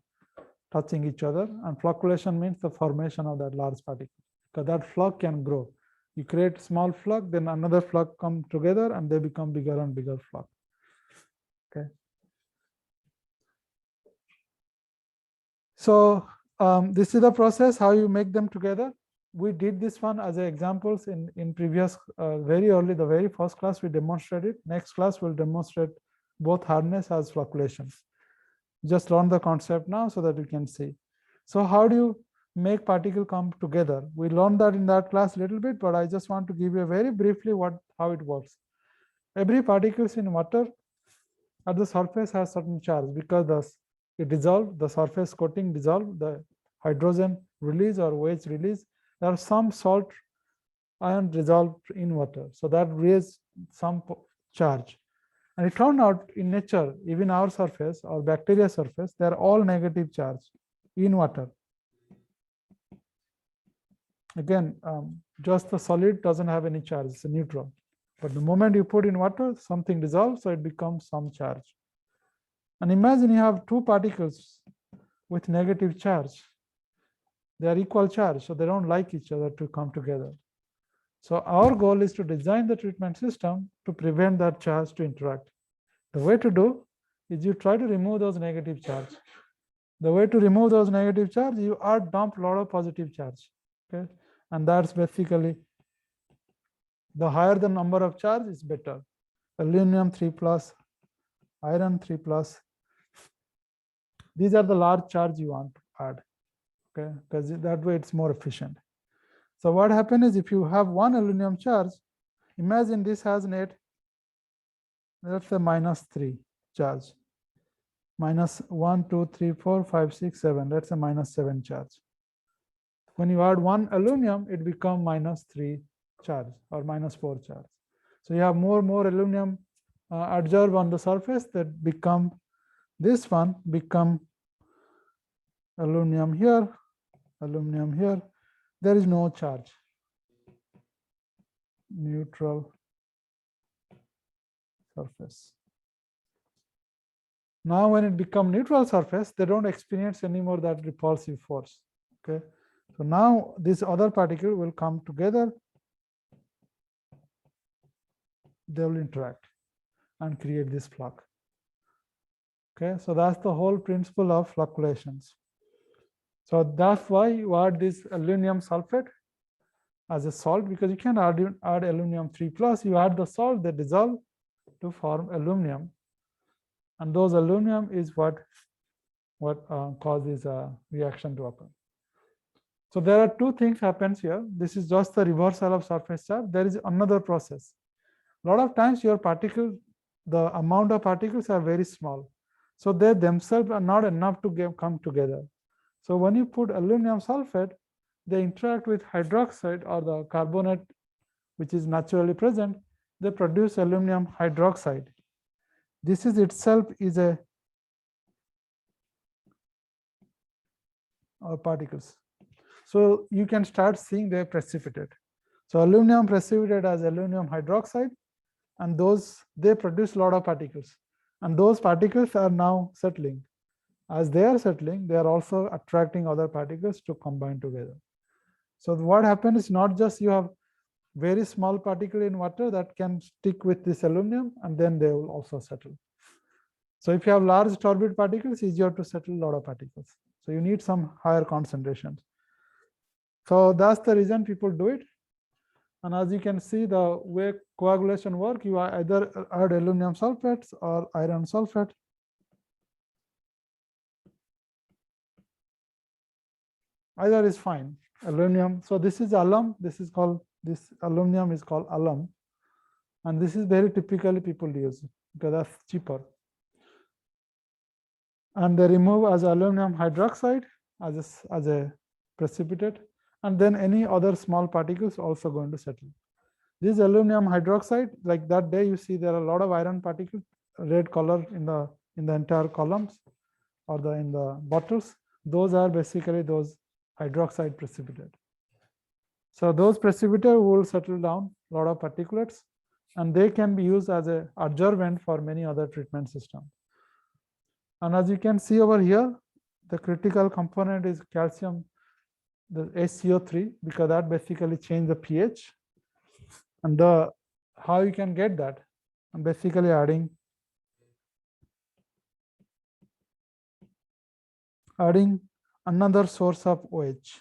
touching each other, and flocculation means the formation of that large particle. Because that flock can grow. You create small flock, then another flock come together and they become bigger and bigger flock. Okay. So this is the process how you make them together. We did this one as examples in previous very early, the very first class we demonstrated. Next class will demonstrate both hardness as flocculations. Just learn the concept now so that you can see. So how do you make particle come together? We learned that in that class a little bit, but I just want to give you very briefly how it works. Every particles in water at the surface has certain charge because it dissolves, the surface coating dissolve, the hydrogen release or OH release. There are some salt ion dissolved in water, so that raises some charge. And it turned out in nature, even our surface or bacteria surface, they are all negative charge in water. Again, just the solid doesn't have any charge, it's a neutral. But the moment you put in water, something dissolves, so it becomes some charge. And imagine you have two particles with negative charge. They are equal charge, so they don't like each other to come together. So our goal is to design the treatment system to prevent that charge to interact. The way to do is you try to remove those negative charge. The way to remove those negative charge, you dump a lot of positive charge. Okay. And that's basically, the higher the number of charge is better. Aluminum 3 plus, iron 3 plus. These are the large charge you want to add, okay? Because that way it's more efficient. So what happens is, if you have one aluminum charge, imagine this has net, let's say -3 charge. -1, 2, 3, 4, 5, 6, 7. Let's say -7 charge. When you add one aluminum, it becomes -3 charge or -4 charge. So you have more aluminum adsorbed on the surface, that become, this one become aluminum here, aluminum here. There is no charge. Neutral surface. Now when it becomes neutral surface, they don't experience anymore that repulsive force. Okay. So now this other particle will come together, they will interact and create this flux. Okay, so that's the whole principle of fluctuations. So that's why you add this aluminum sulfate as a salt, because you can add aluminum 3 plus, you add the salt, they dissolve to form aluminum, and those aluminum is what causes a reaction to occur. So there are two things happens here. This is just the reversal of surface charge. There is another process. A lot of times your particles, the amount of particles are very small, so they themselves are not enough to come together. So when you put aluminum sulfate, they interact with hydroxide or the carbonate, which is naturally present. They produce aluminum hydroxide. This is itself is a particles. So you can start seeing they precipitate. So aluminum precipitate as aluminum hydroxide, and those, they produce a lot of particles, and those particles are now settling. As they are settling, they are also attracting other particles to combine together. So what happens is, not just you have very small particle in water that can stick with this aluminum, and then they will also settle. So if you have large turbid particles, it's easier to settle a lot of particles. So you need some higher concentrations. So that's the reason people do it. And as you can see, the way coagulation work, you either add aluminum sulfates or iron sulfate. Either is fine. Aluminum. So this is alum. This is called, this aluminum is called alum, and this is very typically people use because that's cheaper. And they remove as aluminum hydroxide as a precipitate, and then any other small particles also going to settle. This aluminum hydroxide, like that day you see there are a lot of iron particles, red color in the entire columns or in the bottles. Those are basically those hydroxide precipitate. So those precipitate will settle down a lot of particulates, and they can be used as a adsorbent for many other treatment systems. And as you can see over here, the critical component is calcium, the HCO3, because that basically changes the pH. And how you can get that? I'm basically adding another source of OH.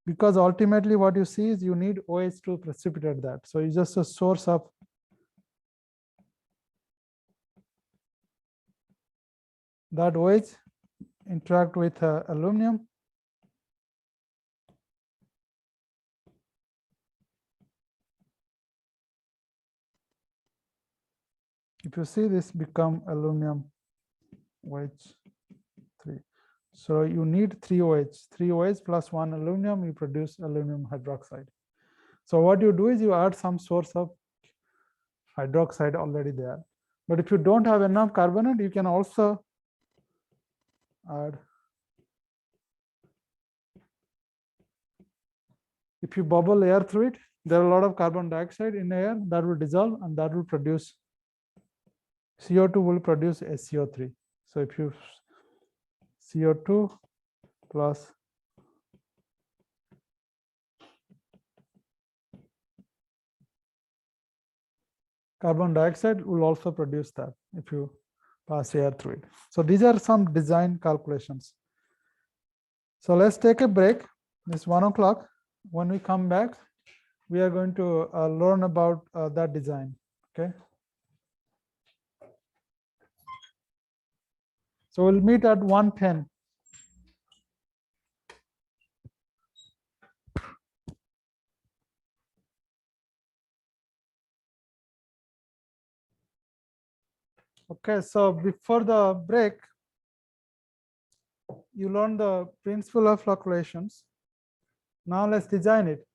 Because ultimately what you see is you need OH to precipitate that. So it's just a source of that OH interact with aluminum. If you see this become aluminum OH3. So you need 3 OH. 3 OH plus 1 aluminum, you produce aluminum hydroxide. So what you do is you add some source of hydroxide already there. But if you don't have enough carbonate, you can also add. If you bubble air through it, there are a lot of carbon dioxide in the air that will dissolve, and that will produce CO2 will produce SCO3. So if you CO2 plus carbon dioxide will also produce that if you pass air through it. So these are some design calculations. So let's take a break. It's 1 o'clock. When we come back, we are going to learn about that design. Okay. So we'll meet at 1:10. Okay, so before the break, you learned the principle of fluctuations. Now let's design it.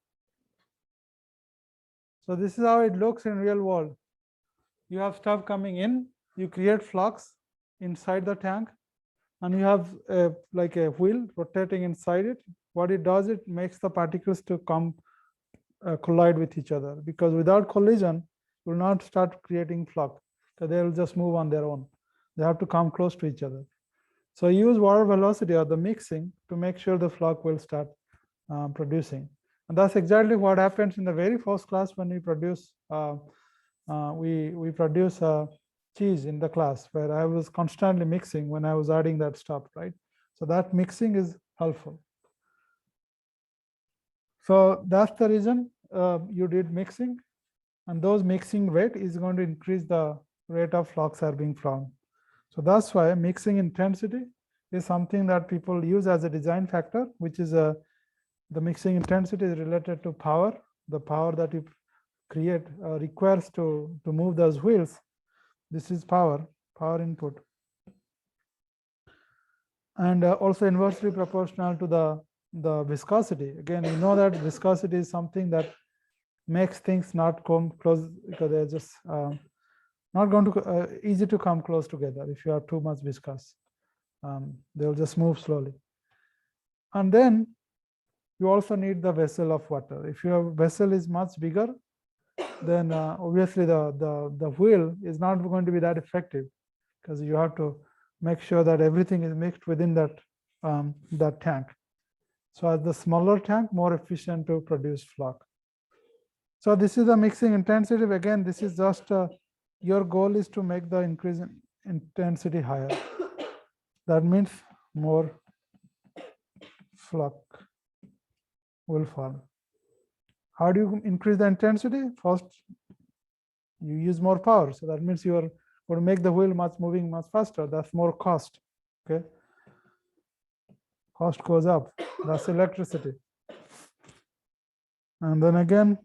So this is how it looks in real world. You have stuff coming in, you create flux inside the tank, and you have like a wheel rotating inside it. What it does, it makes the particles to come collide with each other, because without collision, you will not start creating flux. So they will just move on their own. They have to come close to each other. So use water velocity or the mixing to make sure the flux will start producing. And that's exactly what happens in the very first class when we produce we produce cheese in the class, where I was constantly mixing when I was adding that stuff, right? So that mixing is helpful. So that's the reason you did mixing, and those mixing rate is going to increase the rate of flux are being formed. So that's why mixing intensity is something that people use as a design factor, which is the mixing intensity is related to power. The power that you create requires to move those wheels. This is power input. And also inversely proportional to the viscosity. Again, you know that viscosity is something that makes things not come close, because they're just not going to easy to come close together. If you have too much viscous, they'll just move slowly. And then you also need the vessel of water. If your vessel is much bigger, then obviously the wheel is not going to be that effective, because you have to make sure that everything is mixed within that that tank. So as the smaller tank, more efficient to produce flux. So this is the mixing intensity. Again, this is just your goal is to make the increase in intensity higher. That means more flux will form. How do you increase the intensity? First, you use more power. So that means you are going to make the wheel moving much faster. That's more cost. Okay. Cost goes up. That's electricity. And then again,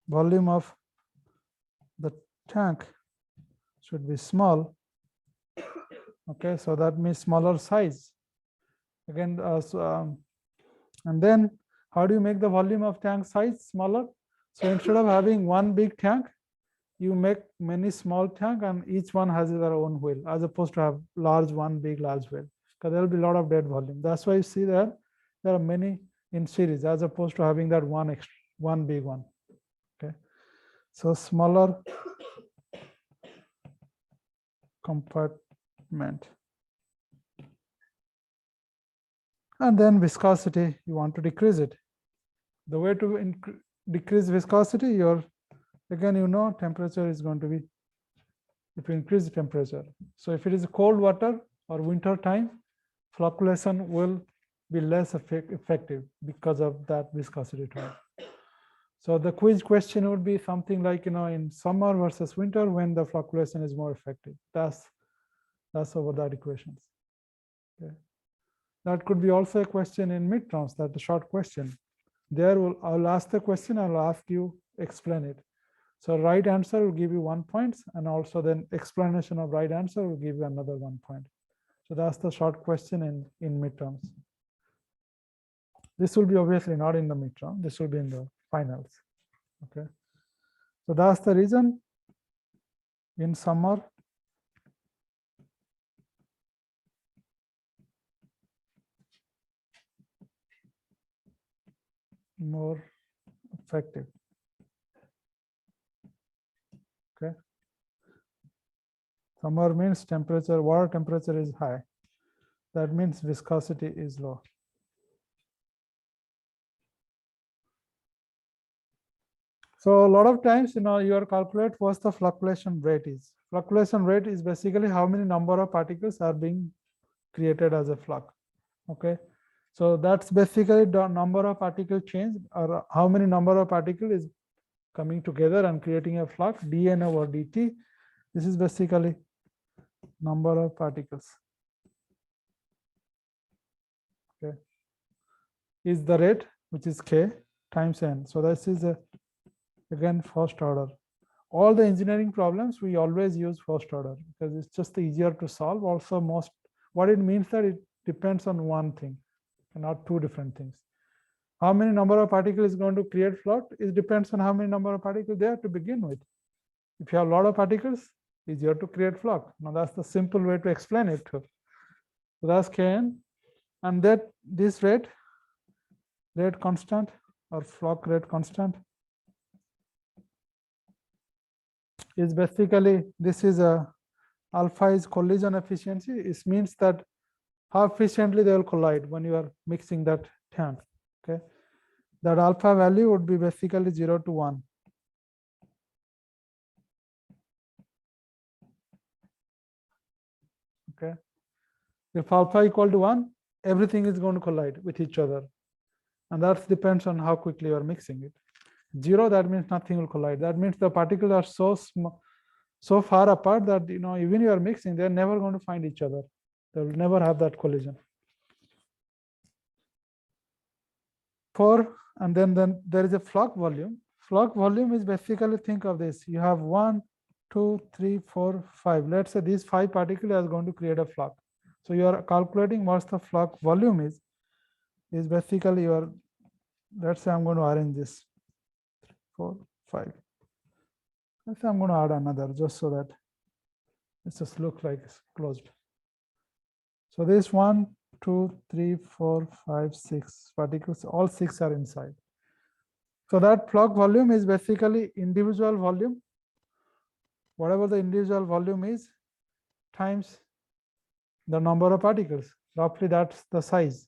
volume of the tank should be small. Okay, so that means smaller size. Again, and then how do you make the volume of tank size smaller? So instead of having one big tank, you make many small tank, and each one has their own wheel, as opposed to have one big large wheel, because there will be a lot of dead volume. That's why you see that there are many in series, as opposed to having that one big one. Okay, so smaller compartment. And then viscosity, you want to decrease it. The way to decrease viscosity, again, you know, temperature is going to be, if you increase the temperature. So if it is cold water or winter time, flocculation will be less effective because of that viscosity term. So the quiz question would be something like, you know, in summer versus winter, when the flocculation is more effective. That's over that equations. Okay. That could be also a question in midterms, that's a short question. There I'll ask the question, I'll ask you explain it. So right answer will give you 1 point, and also then explanation of right answer will give you another 1 point. So that's the short question in midterms. This will be obviously not in the midterm, this will be in the finals. Okay. So that's the reason in summer more effective. Okay. Summer means temperature, water temperature is high. That means viscosity is low. So a lot of times, you know, you calculate what the flocculation rate is. Flocculation rate is basically how many number of particles are being created as a flux. Okay, so that's basically the number of particles changed, or how many number of particles is coming together and creating a flux, dN over dt. This is basically number of particles. Okay, is the rate, which is k times n. So this is again first order. All the engineering problems we always use first order because it's just easier to solve. Also, what it means that it depends on one thing and not two different things. How many number of particles is going to create flux? It depends on how many number of particles there to begin with. If you have a lot of particles, easier to create flux. Now that's the simple way to explain it. So that's Kn, and that this rate constant or flux rate constant is basically, this is a alpha is collision efficiency. It means that how efficiently they will collide when you are mixing that tank. Okay, that alpha value would be basically 0 to 1. Okay, if alpha equal to 1, everything is going to collide with each other, and that depends on how quickly you are mixing it. 0, that means nothing will collide. That means the particles are so small, so far apart that even you are mixing, they're never going to find each other. They will never have that collision. And then there is a flux volume. Flux volume is basically, think of this. You have 1, 2, 3, 4, 5. Let's say these 5 particles are going to create a flux. So you are calculating what the flux volume is basically your, let's say I'm going to arrange this 4, 5. Let's say I'm going to add another just so that it just looks like it's closed. So this 1, 2, 3, 4, 5, 6 particles, all 6 are inside. So that flux volume is basically individual volume, whatever the individual volume is, times the number of particles. Roughly that's the size,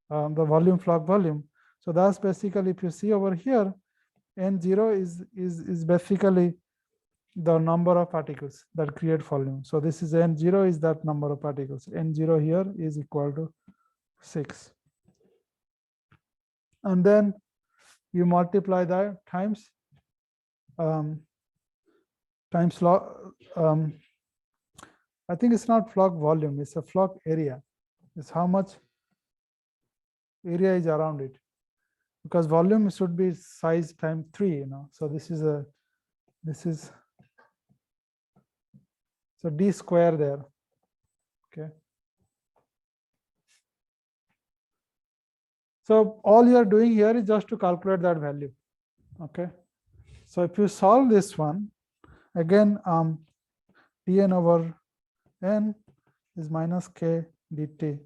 the volume, flux volume. So that's basically, if you see over here, N0 is basically the number of particles that create volume. So this is N0 is that number of particles. N0 here is equal to 6. And then you multiply that times I think it's not flux volume, it's a flux area. It's how much area is around it, because volume should be size times 3, so this is so d square there. Okay, so all you are doing here is just to calculate that value. Okay, so if you solve this one again, dn over n is minus k dt.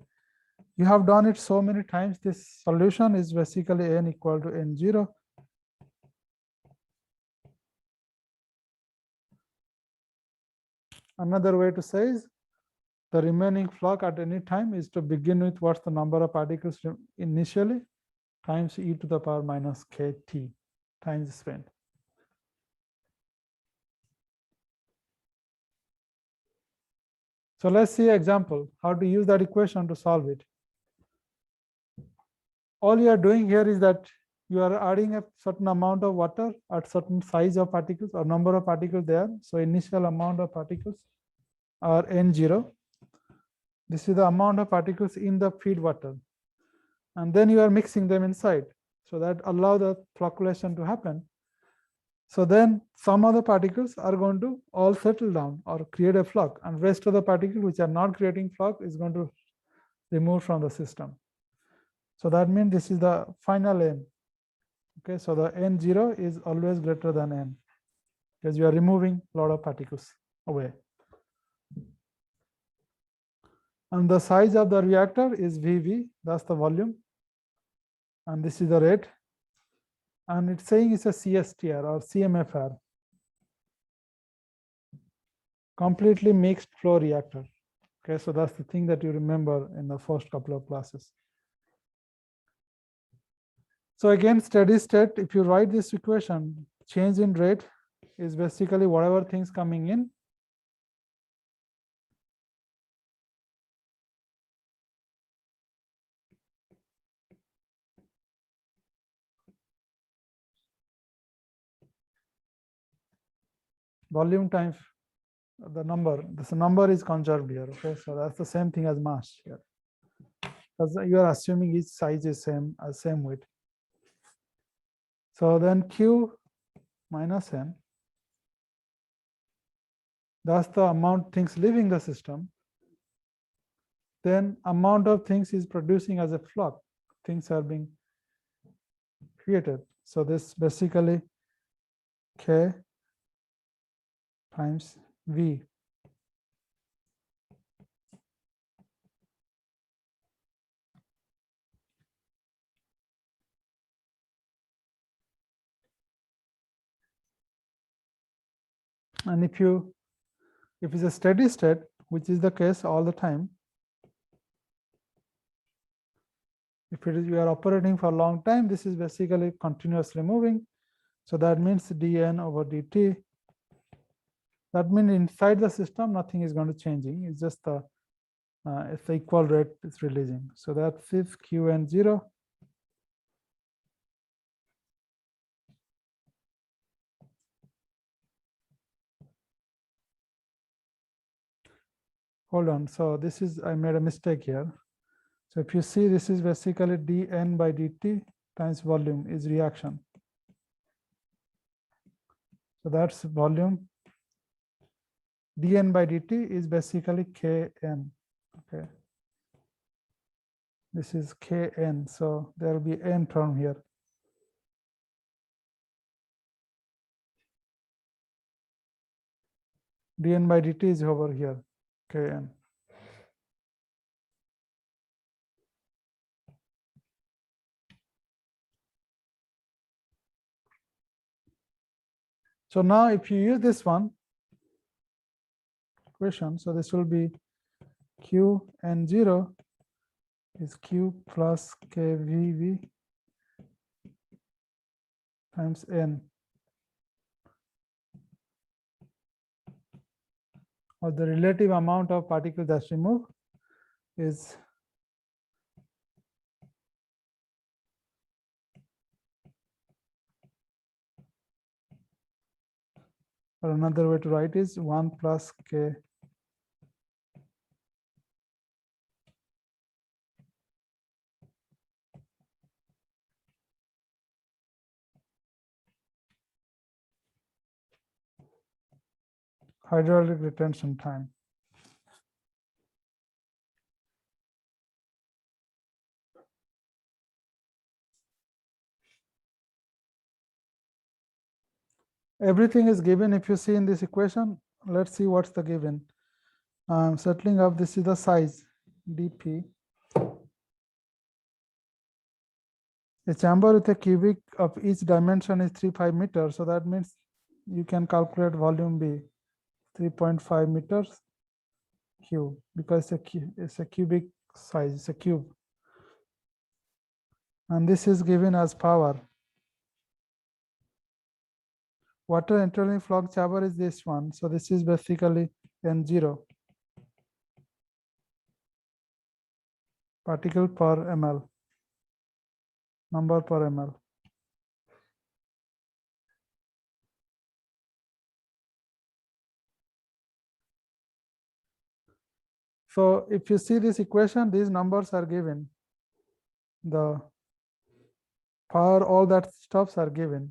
You have done it so many times. This solution is basically n equal to n0. Another way to say is the remaining flux at any time is to begin with what's the number of particles initially times e to the power minus kt times spin. So let's see example how to use that equation to solve it. All you are doing here is that you are adding a certain amount of water at certain size of particles or number of particles there. So initial amount of particles are N0. This is the amount of particles in the feed water. And then you are mixing them inside. So that allow the flocculation to happen. So then some of the particles are going to all settle down or create a flux, and rest of the particles which are not creating flux is going to remove from the system. So that means this is the final n. Okay, so the N0 is always greater than n because you are removing a lot of particles away. And the size of the reactor is VV, that's the volume. And this is the rate. And it's saying it's a CSTR or CMFR. Completely mixed flow reactor. Okay, so that's the thing that you remember in the first couple of classes. So again, steady state, if you write this equation, change in rate is basically whatever things coming in volume times the number. This number is conserved here. Okay, so that's the same thing as mass here, because you are assuming each size is same weight. So then Q minus N, that's the amount things leaving the system. Then amount of things is producing as a flux. Things are being created. So this basically K times V. And if it's a steady state, which is the case all the time, if it is you are operating for a long time, this is basically continuously moving. So that means dN over dt. That means inside the system, nothing is going to changing. It's just the if the equal rate is releasing. So that's if Qn0. Hold on. So this is, I made a mistake here. So if you see, this is basically dN by dt times volume is reaction. So that's volume. dN by dt is basically Kn. Okay. This is Kn. So there will be n term here. dN by dt is over here. Kn. So now if you use this one equation, so this will be Qn0 is Q plus KVV times N, or the relative amount of particles that's removed is or another way to write is 1 plus K hydraulic retention time. Everything is given. If you see in this equation, let's see what's the given. Settling up, this is the size dp. A chamber with a cubic of each dimension is 3.5 meters. So that means you can calculate volume B 3.5 meters cube, because it's a cubic size, it's a cube. And this is given as power. Water entering flux chamber is this one. So this is basically N0 particle per ml, number per ml. So if you see this equation, these numbers are given. The power, all that stuffs are given.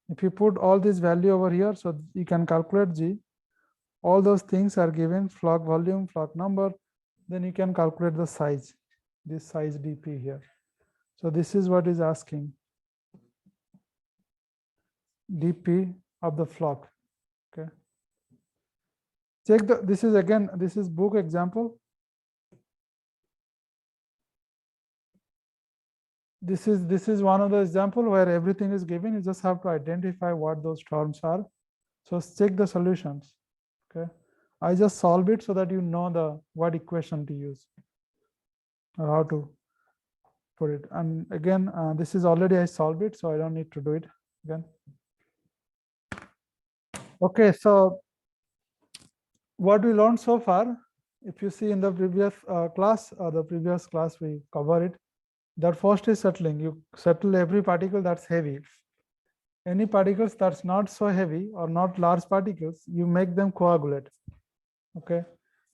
If you put all this value over here, so you can calculate G. All those things are given, flux volume, flux number. Then you can calculate the size, this size dP here. So this is what is asking. dP of the flux. Okay. Check the, this is again, this is book example. This is one of the example where everything is given. You just have to identify what those terms are. So check the solutions. Okay. I just solve it so that you know the what equation to use or how to put it. And again, this is already I solved it, so I don't need to do it again. Okay, so what we learned so far, if you see in the previous class, we cover it. That first is settling. You settle every particle that's heavy. any particles that's not so heavy or not large particles, you make them coagulate. Okay.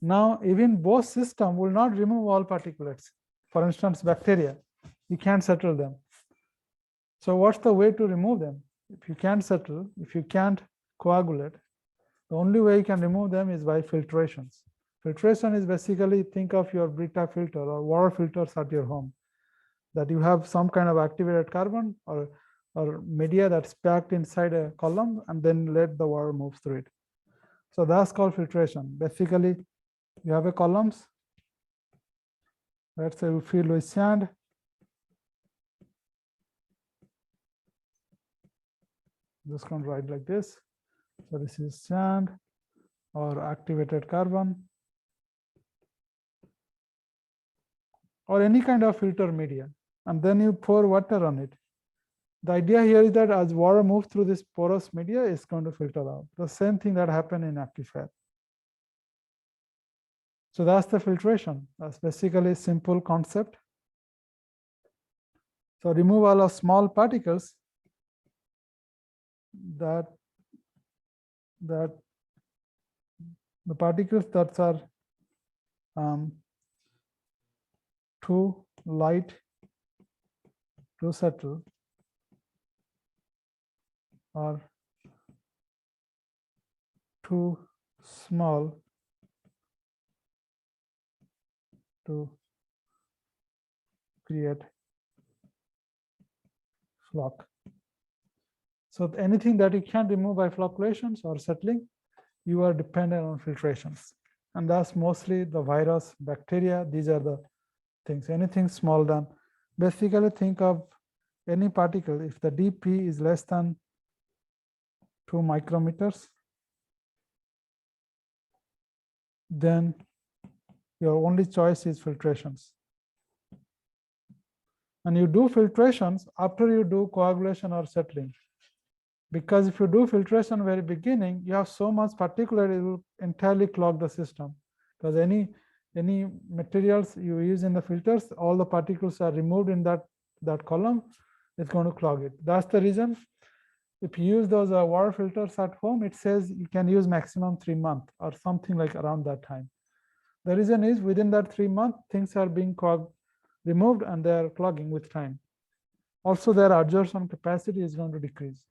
Now, even Bose system will not remove all particulates. For instance, bacteria, you can't settle them. So what's the way to remove them? If you can't settle, if you can't coagulate, the only way you can remove them is by filtrations. Filtration is basically, think of your Brita filter or water filters at your home, that you have some kind of activated carbon or media that's packed inside a column and then let the water move through it. So that's called filtration. Basically, you have a columns. Let's say we fill with sand. Just going to write like this. So this is sand or activated carbon or any kind of filter media, and then you pour water on it. The idea here is that as water moves through this porous media, it's going to filter out. The same thing that happened in amplifier. So that's the filtration. That's basically a simple concept. So removal of small particles that the particles that are too light to settle or too small to create floc. So anything that you can't remove by fluctuations or settling, you are dependent on filtrations. And that's mostly the virus, bacteria, these are the things. Anything small than, basically think of any particle, if the dP is less than 2 micrometers, then your only choice is filtrations. And you do filtrations after you do coagulation or settling. Because if you do filtration very beginning, you have so much particulate, it will entirely clog the system. Because any materials you use in the filters, all the particles are removed in that column, it's going to clog it. That's the reason if you use those water filters at home, it says you can use maximum 3 months or something like around that time. The reason is within that 3 months, things are being removed and they are clogging with time. Also, their adsorption capacity is going to decrease.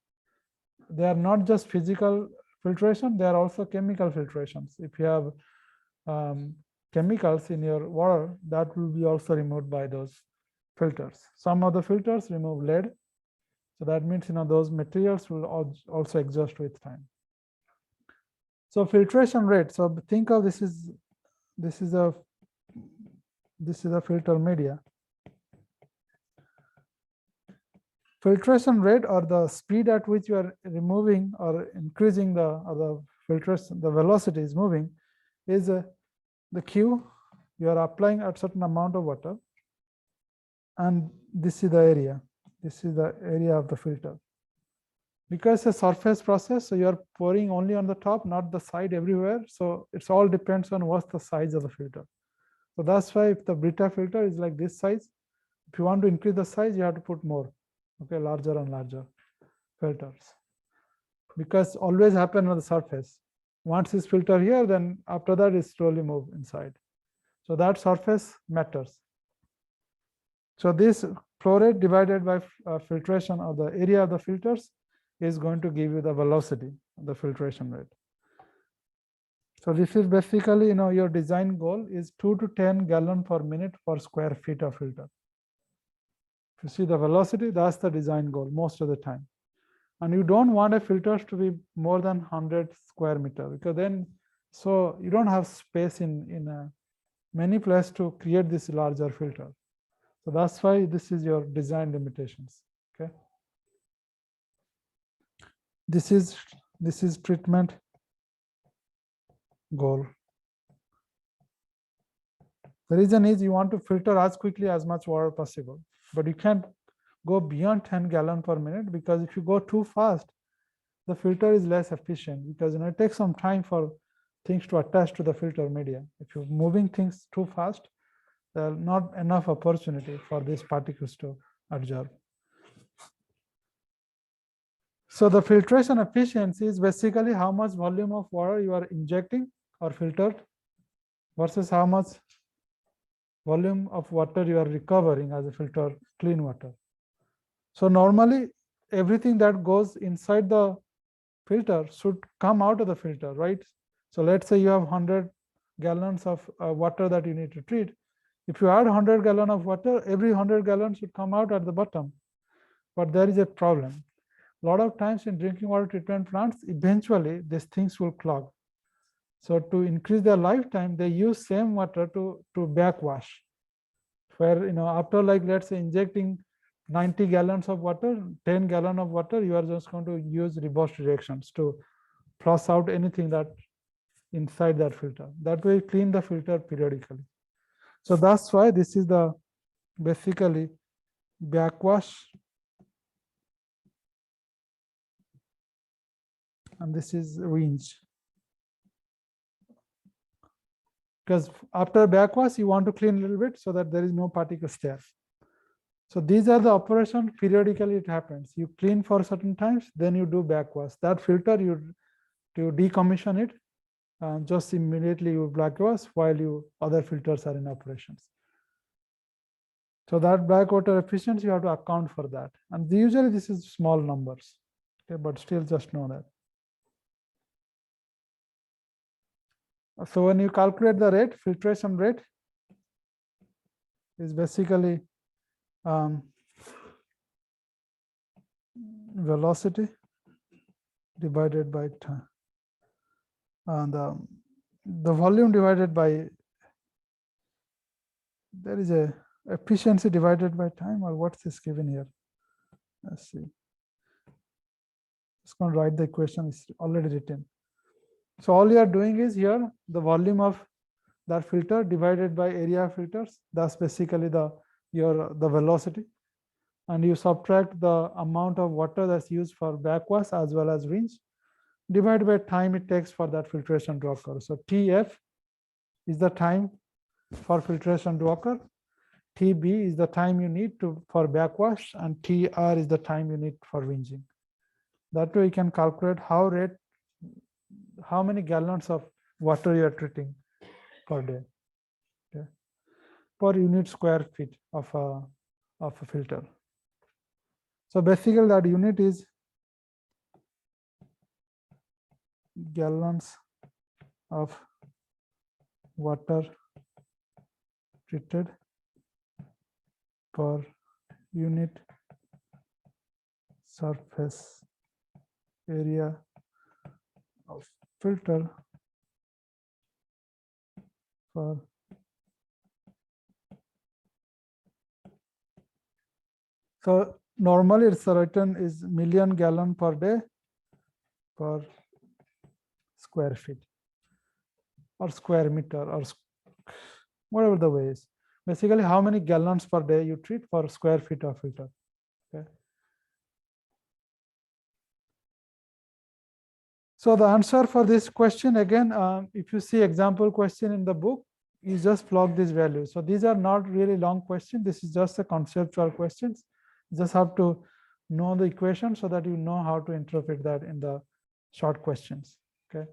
They are not just physical filtration, they are also chemical filtrations. If you have chemicals in your water, that will be also removed by those filters. Some of the filters remove lead. So that means those materials will also exhaust with time. So filtration rate. So think of this is a filter media. Filtration rate, or the speed at which you are removing or increasing the filtration, the velocity is moving, is the Q. You are applying a certain amount of water, and this is the area. This is the area of the filter. Because it's a surface process, so you are pouring only on the top, not the side everywhere. So it all depends on what's the size of the filter. So that's why if the Brita filter is like this size, if you want to increase the size, you have to put more. Okay, larger and larger filters. Because always happen on the surface. Once it's filter here, then after that it slowly move inside. So that surface matters. So this flow rate divided by filtration of the area of the filters is going to give you the velocity of the filtration rate. So this is basically, your design goal is 2 to 10 gallon per minute per square feet of filter. If you see the velocity, that's the design goal most of the time. And you don't want a filters to be more than 100 square meter, because then, so you don't have space in many places to create this larger filter. So that's why this is your design limitations. Okay. This is treatment goal. The reason is you want to filter as quickly as much water possible, but you can't go beyond 10 gallon per minute, because if you go too fast, the filter is less efficient, because it takes some time for things to attach to the filter media. If you're moving things too fast, there are not enough opportunity for these particles to adsorb. So the filtration efficiency is basically how much volume of water you are injecting or filtered versus how much volume of water you are recovering as a filter clean water. So normally everything that goes inside the filter should come out of the filter, right? So let's say you have 100 gallons of water that you need to treat. If you add 100 gallons of water, every 100 gallons should come out at the bottom. But there is a problem. A lot of times in drinking water treatment plants, eventually these things will clog. So to increase their lifetime, they use same water to backwash. Where, after, like, let's say injecting 90 gallons of water, 10 gallons of water, you are just going to use reverse reactions to flush out anything that inside that filter. That way, clean the filter periodically. So that's why this is the basically backwash, and this is rinse. Because after backwash, you want to clean a little bit so that there is no particles there. So these are the operations. Periodically it happens. You clean for certain times, then you do backwash. That filter, you decommission it, just immediately you backwash while other filters are in operations. So that backwater efficiency, you have to account for that. And usually this is small numbers, okay, but still just know that. So when you calculate the rate, filtration rate is basically velocity divided by time, and the volume divided by, there is a efficiency divided by time, or what's this given here? Let's see. Just going to write the equation, it's already written. So all you are doing is here the volume of that filter divided by area of filters. That's basically the velocity, and you subtract the amount of water that's used for backwash as well as rinse, divided by time it takes for that filtration to occur. So TF is the time for filtration to occur, TB is the time you need for backwash, and TR is the time you need for rinsing. That way you can calculate how many gallons of water you are treating per day, okay, per unit square feet of a filter. So basically that unit is gallons of water treated per unit surface area of filter for so normally it's written is million gallon per day per square feet or square meter or whatever the way is. Basically how many gallons per day you treat per square feet of filter. Okay. So the answer for this question, again, if you see example question in the book, you just plug these values. So these are not really long questions. This is just a conceptual questions. You just have to know the equation so that you know how to interpret that in the short questions. Okay.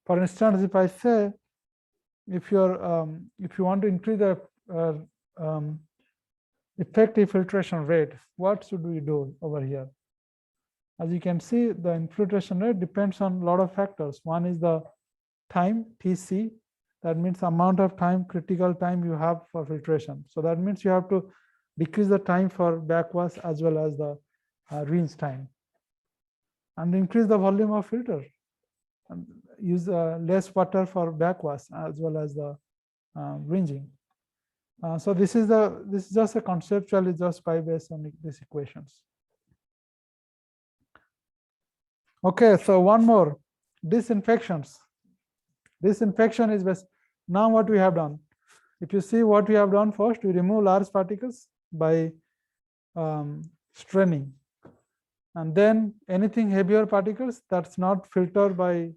For instance, if I say, if you want to increase the effective filtration rate, what should we do over here? As you can see, the infiltration rate depends on a lot of factors. One is the time, TC. That means amount of time, critical time you have for filtration. So that means you have to decrease the time for backwash as well as the rinse time, and increase the volume of filter, and use less water for backwash as well as the rinsing. So this is just a conceptual, it's just based on these equations. Okay, so one more, disinfections. Disinfection is best. Now what we have done, if you see what we have done, first we remove large particles by straining, and then anything heavier particles that's not filtered by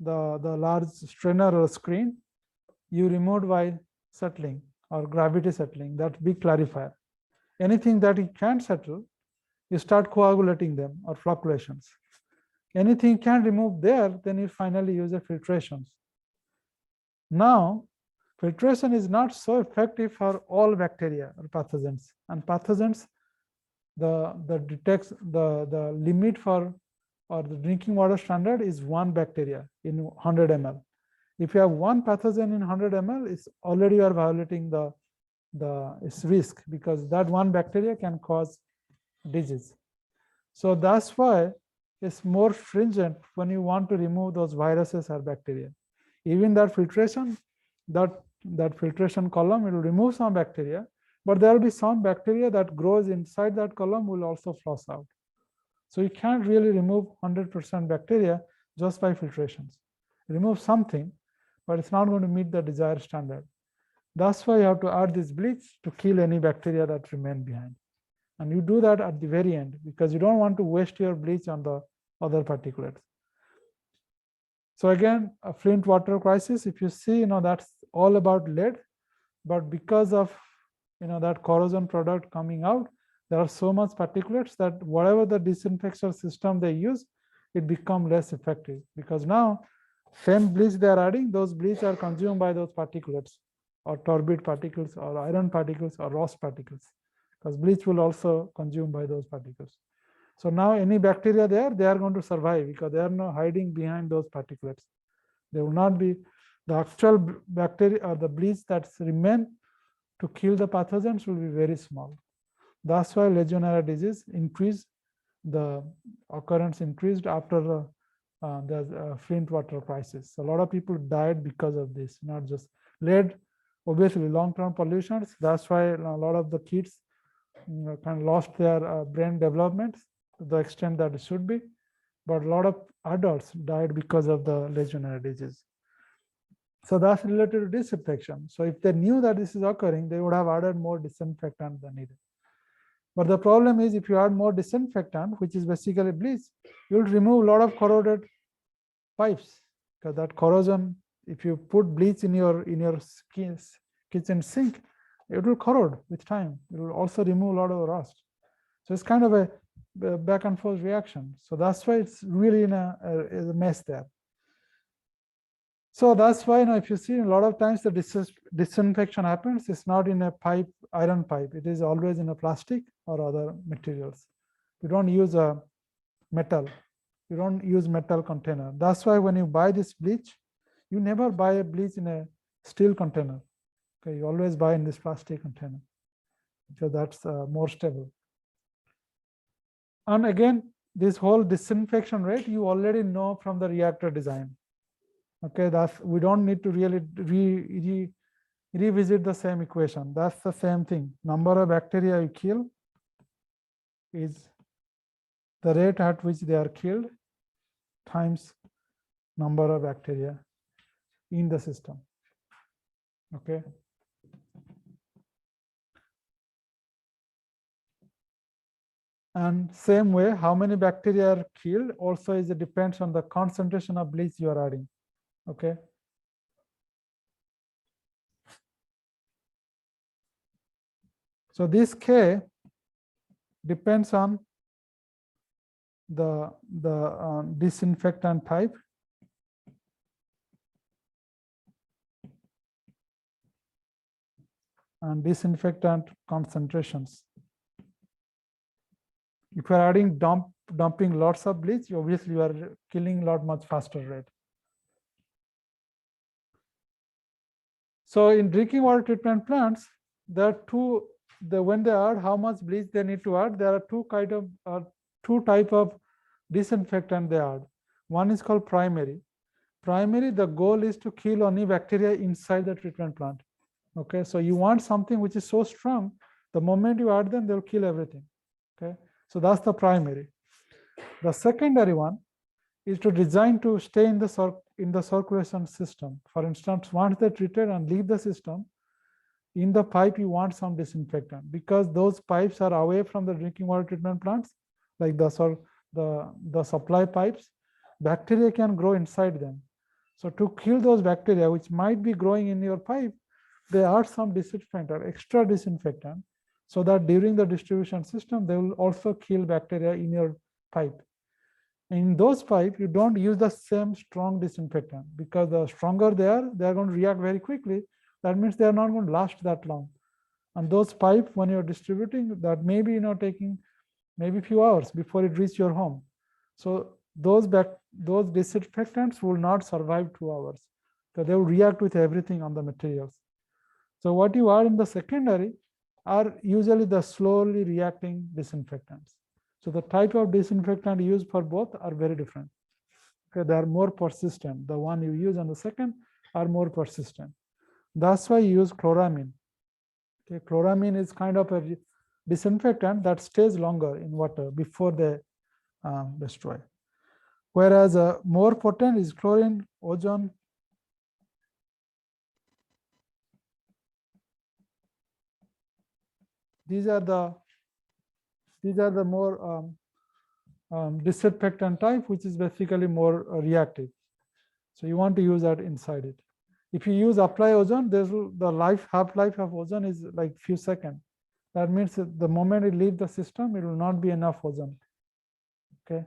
the large strainer or screen, you remove by settling or gravity settling, that big clarifier. Anything that it can't settle, you start coagulating them or fluctuations. Anything you can remove there, then you finally use a filtrations. Now, filtration is not so effective for all bacteria or pathogens. And pathogens, the limit for or the drinking water standard is 1 bacteria in 100 ml. If you have 1 pathogen in 100 ml, it's already you are violating its risk, because that 1 bacteria can cause disease. So that's why it's more stringent when you want to remove those viruses or bacteria. Even that filtration, that filtration column will remove some bacteria, but there will be some bacteria that grows inside that column will also flush out. So you can't really remove 100% bacteria just by filtrations. Remove something, but it's not going to meet the desired standard. That's why you have to add this bleach to kill any bacteria that remain behind. And you do that at the very end, because you don't want to waste your bleach on the other particulates. So again, a Flint water crisis, if you see, that's all about lead, but because of that corrosion product coming out, there are so much particulates that whatever the disinfection system they use, it becomes less effective, because now same bleach they are adding, those bleach are consumed by those particulates, or turbid particles, or iron particles, or rust particles, because bleach will also consumed by those particles. So now any bacteria there, they are going to survive, because they are not hiding behind those particulates. They will not be the actual bacteria or the bleach that's remain to kill the pathogens will be very small. That's why Legionella disease increased, the occurrence increased after the Flint water crisis. A lot of people died because of this, not just lead. Obviously, long-term pollutions. That's why a lot of the kids kind of lost their brain development to the extent that it should be. But a lot of adults died because of the Legionella disease. So that's related to disinfection. So if they knew that this is occurring, they would have added more disinfectant than needed. But the problem is, if you add more disinfectant, which is basically bleach, you'll remove a lot of corroded pipes, because that corrosion, if you put bleach in your kitchen sink, it will corrode with time. It will also remove a lot of rust. So it's kind of a back and forth reaction. So that's why it's really in a mess there. So that's why if you see a lot of times the disinfection happens, it's not in a pipe, iron pipe. It is always in a plastic or other materials. You don't use a metal. You don't use metal container. That's why when you buy this bleach, you never buy a bleach in a steel container. Okay, you always buy in this plastic container, because that's more stable. And again, this whole disinfection rate, you already know from the reactor design. Okay, we don't need to really revisit the same equation. That's the same thing. Number of bacteria you kill is the rate at which they are killed times number of bacteria in the system. Okay. And same way, how many bacteria are killed also depends on the concentration of bleach you are adding. Okay. So this K depends on the disinfectant type, and disinfectant concentrations. If you are adding dumping lots of bleach, obviously you are killing a lot much faster rate. So in drinking water treatment plants, there are when they add how much bleach they need to add, there are two type of disinfectant they add. One is called primary. Primary, the goal is to kill only bacteria inside the treatment plant. Okay, so you want something which is so strong, the moment you add them, they'll kill everything. Okay, so that's the primary. The secondary one is to design to stay in the circulation system. For instance, once they're treated and leave the system, in the pipe you want some disinfectant, because those pipes are away from the drinking water treatment plants, like the supply pipes. Bacteria can grow inside them. So to kill those bacteria which might be growing in your pipe, they add some disinfectant, extra disinfectant, so that during the distribution system, they will also kill bacteria in your pipe. In those pipes, you don't use the same strong disinfectant, because the stronger they are going to react very quickly. That means they are not going to last that long. And those pipes, when you're distributing, that may be taking maybe a few hours before it reaches your home. So those disinfectants will not survive 2 hours. So they will react with everything on the materials. So what you add in the secondary are usually the slowly reacting disinfectants. So the type of disinfectant used for both are very different. Okay, they are more persistent. The one you use on the second are more persistent. That's why you use chloramine. Okay, chloramine is kind of a disinfectant that stays longer in water before they destroy. Whereas more potent is chlorine, ozone. These are the more disinfectant type, which is basically more reactive. So you want to use that inside it. If you use apply ozone, the half-life of ozone is like few seconds. That means that the moment it leaves the system, it will not be enough ozone. Okay.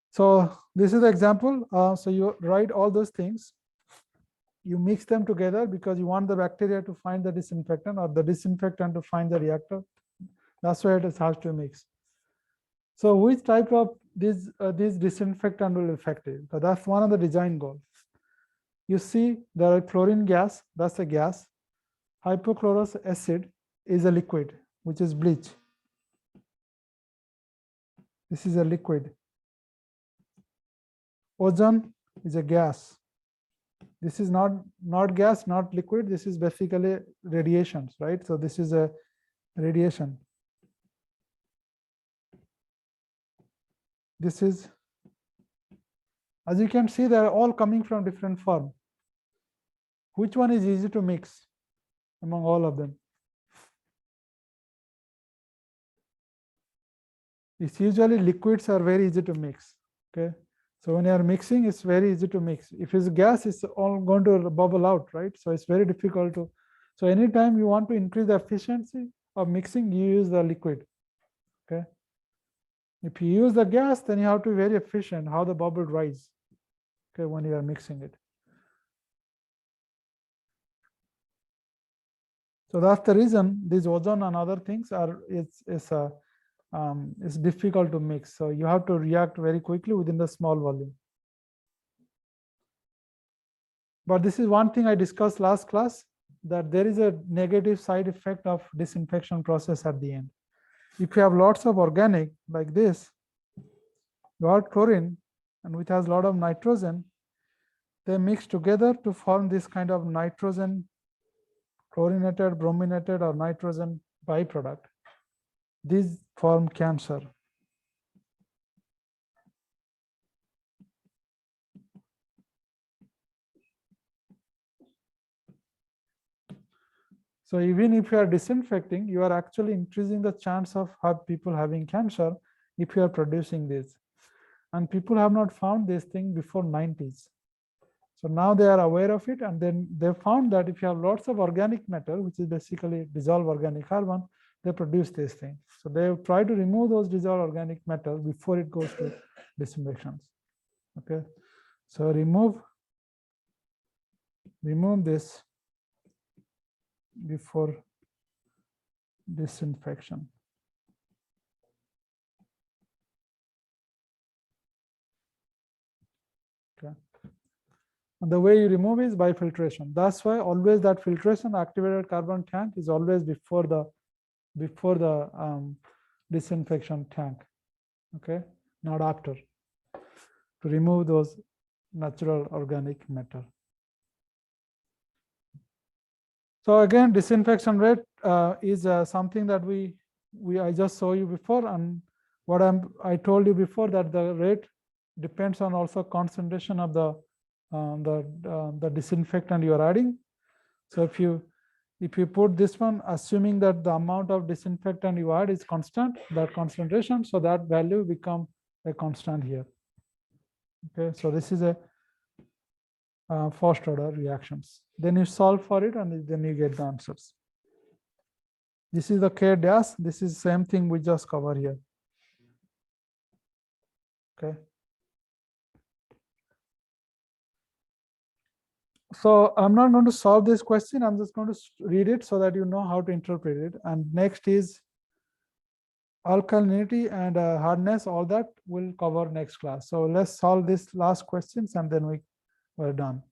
So this is the example. So you write all those things. You mix them together because you want the bacteria to find the disinfectant or the disinfectant to find the reactor. That's why it has to mix. So which type of this disinfectant will be effective? So that's one of the design goals. You see there are chlorine gas, that's a gas. Hypochlorous acid is a liquid, which is bleach. This is a liquid. Ozone is a gas. This is not gas, not liquid. This is basically radiations, right? So this is a radiation. This is, as you can see, they are all coming from different form. Which one is easy to mix among all of them? It's usually liquids are very easy to mix. Okay. So when you are mixing, it's very easy to mix. If it's gas, it's all going to bubble out, right? So it's very difficult to. So anytime you want to increase the efficiency of mixing, you use the liquid. Okay. If you use the gas, then you have to be very efficient how the bubble rise. Okay, when you are mixing it. So that's the reason these ozone and other things are it's difficult to mix. So you have to react very quickly within the small volume. But this is one thing I discussed last class, that there is a negative side effect of disinfection process at the end. If you have lots of organic like this, you add chlorine and which has a lot of nitrogen, they mix together to form this kind of nitrogen chlorinated, brominated, or nitrogen byproduct. These form cancer. So even if you are disinfecting, you are actually increasing the chance of people having cancer if you are producing this. And people have not found this thing before 90s. So now they are aware of it, and then they found that if you have lots of organic matter, which is basically dissolved organic carbon, they produce this thing. So they try to remove those dissolved organic matter before it goes to disinfections. Okay, so remove this before disinfection. Okay. And the way you remove is by filtration. That's why always that filtration activated carbon tank is always before the disinfection tank. Okay, not after, to remove those natural organic matter. So again, disinfection rate is something that I just saw you before, and what I told you before, that the rate depends on also concentration of the disinfectant you are adding. So if you put this one, assuming that the amount of disinfectant you add is constant, that concentration, so that value become a constant here. Okay, so this is first order reactions. Then you solve for it and then you get the answers. This is the K dash. This is same thing we just cover here. Okay. So I'm not going to solve this question. I'm just going to read it so that you know how to interpret it. And next is alkalinity and hardness. All that we'll cover next class. So let's solve these last questions and then we're done.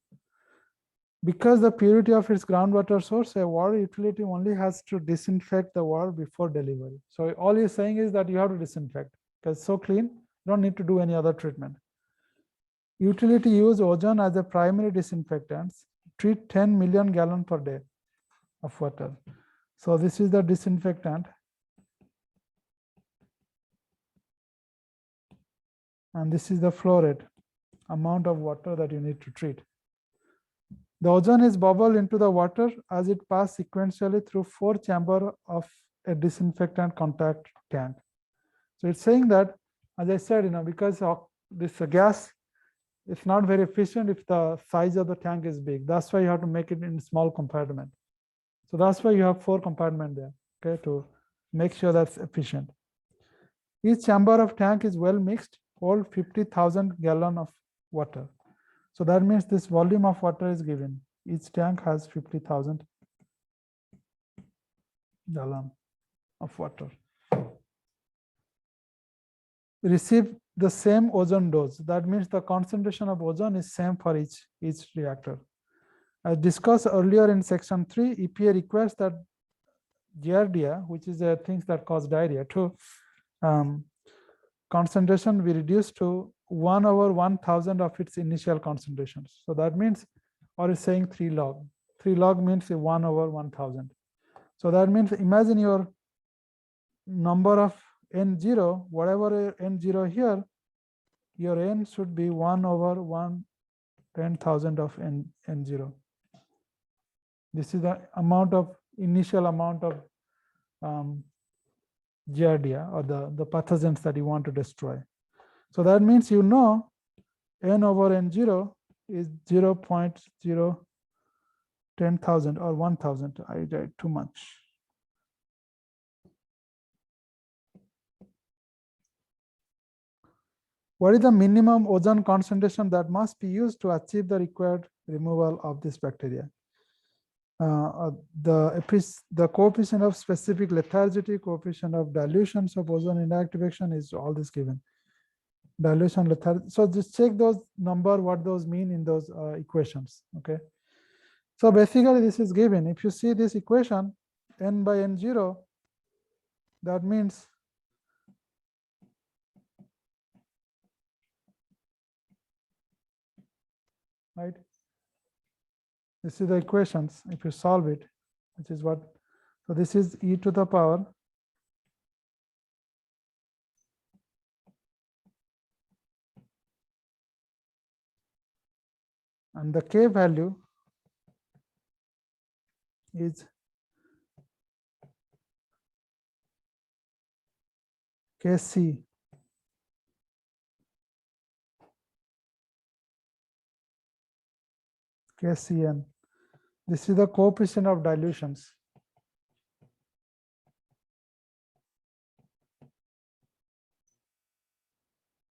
Because the purity of its groundwater source, a water utility only has to disinfect the water before delivery. So all you're saying is that you have to disinfect because it's so clean, you don't need to do any other treatment. Utility use ozone as a primary disinfectant, treat 10 million gallons per day of water. So this is the disinfectant. And this is the flow rate, amount of water that you need to treat. The ozone is bubbled into the water as it passes sequentially through 4 chambers of a disinfectant contact tank. So it's saying that, as I said, because of this gas, it's not very efficient if the size of the tank is big. That's why you have to make it in small compartment. So that's why you have 4 compartments there, okay, to make sure that's efficient. Each chamber of tank is well mixed, hold 50,000 gallons of water. So that means this volume of water is given. Each tank has 50,000 gallons of water. Receive the same ozone dose. That means the concentration of ozone is same for each reactor. As discussed earlier in section 3, EPA requires that giardia, which is the things that cause diarrhea, to concentration be reduced to 1/1000 of its initial concentrations. So that means, or is saying 3 log. 3 log means 1/1000. So that means imagine your number of N0, whatever N0 here, your N should be 1/10,000 of N0. This is the amount of initial amount of giardia or the pathogens that you want to destroy. So that means N/N0 is 0.010,000 or 1,000. I did too much. What is the minimum ozone concentration that must be used to achieve the required removal of this bacteria? The coefficient of specific lethality, coefficient of dilutions of ozone inactivation is all this given. Dilution, lethality. So just check those number, what those mean in those equations. Okay. So basically this is given. If you see this equation, N by N0, that means right. This is the equations. If you solve it, which is what, so this is e to the power and the K value is Kc Kcn. This is the coefficient of dilutions.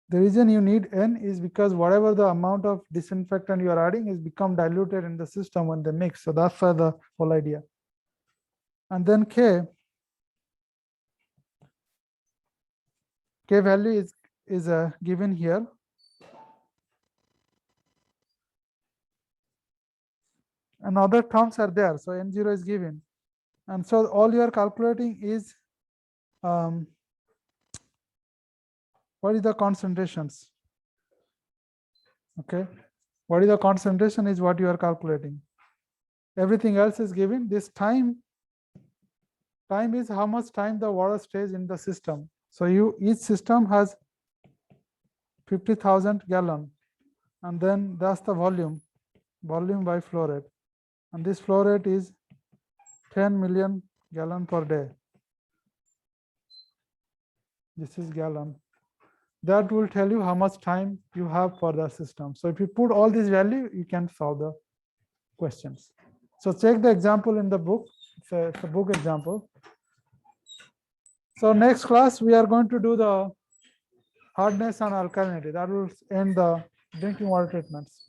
The reason you need N is because whatever the amount of disinfectant you are adding is become diluted in the system when they mix. So that's why the whole idea. And then K value is given here. And other terms are there. So N0 is given. And so all you are calculating is what is the concentrations? Okay. What is the concentration is what you are calculating. Everything else is given. This time is how much time the water stays in the system. So each system has 50,000 gallon, and then that's the volume by flow rate, and this flow rate is 10 million gallon per day. This is gallon. that will tell you how much time you have for the system. So if you put all this value, you can solve the questions. So check the example in the book. It's a book example. So next class, we are going to do the hardness and alkalinity. That will end the drinking water treatments.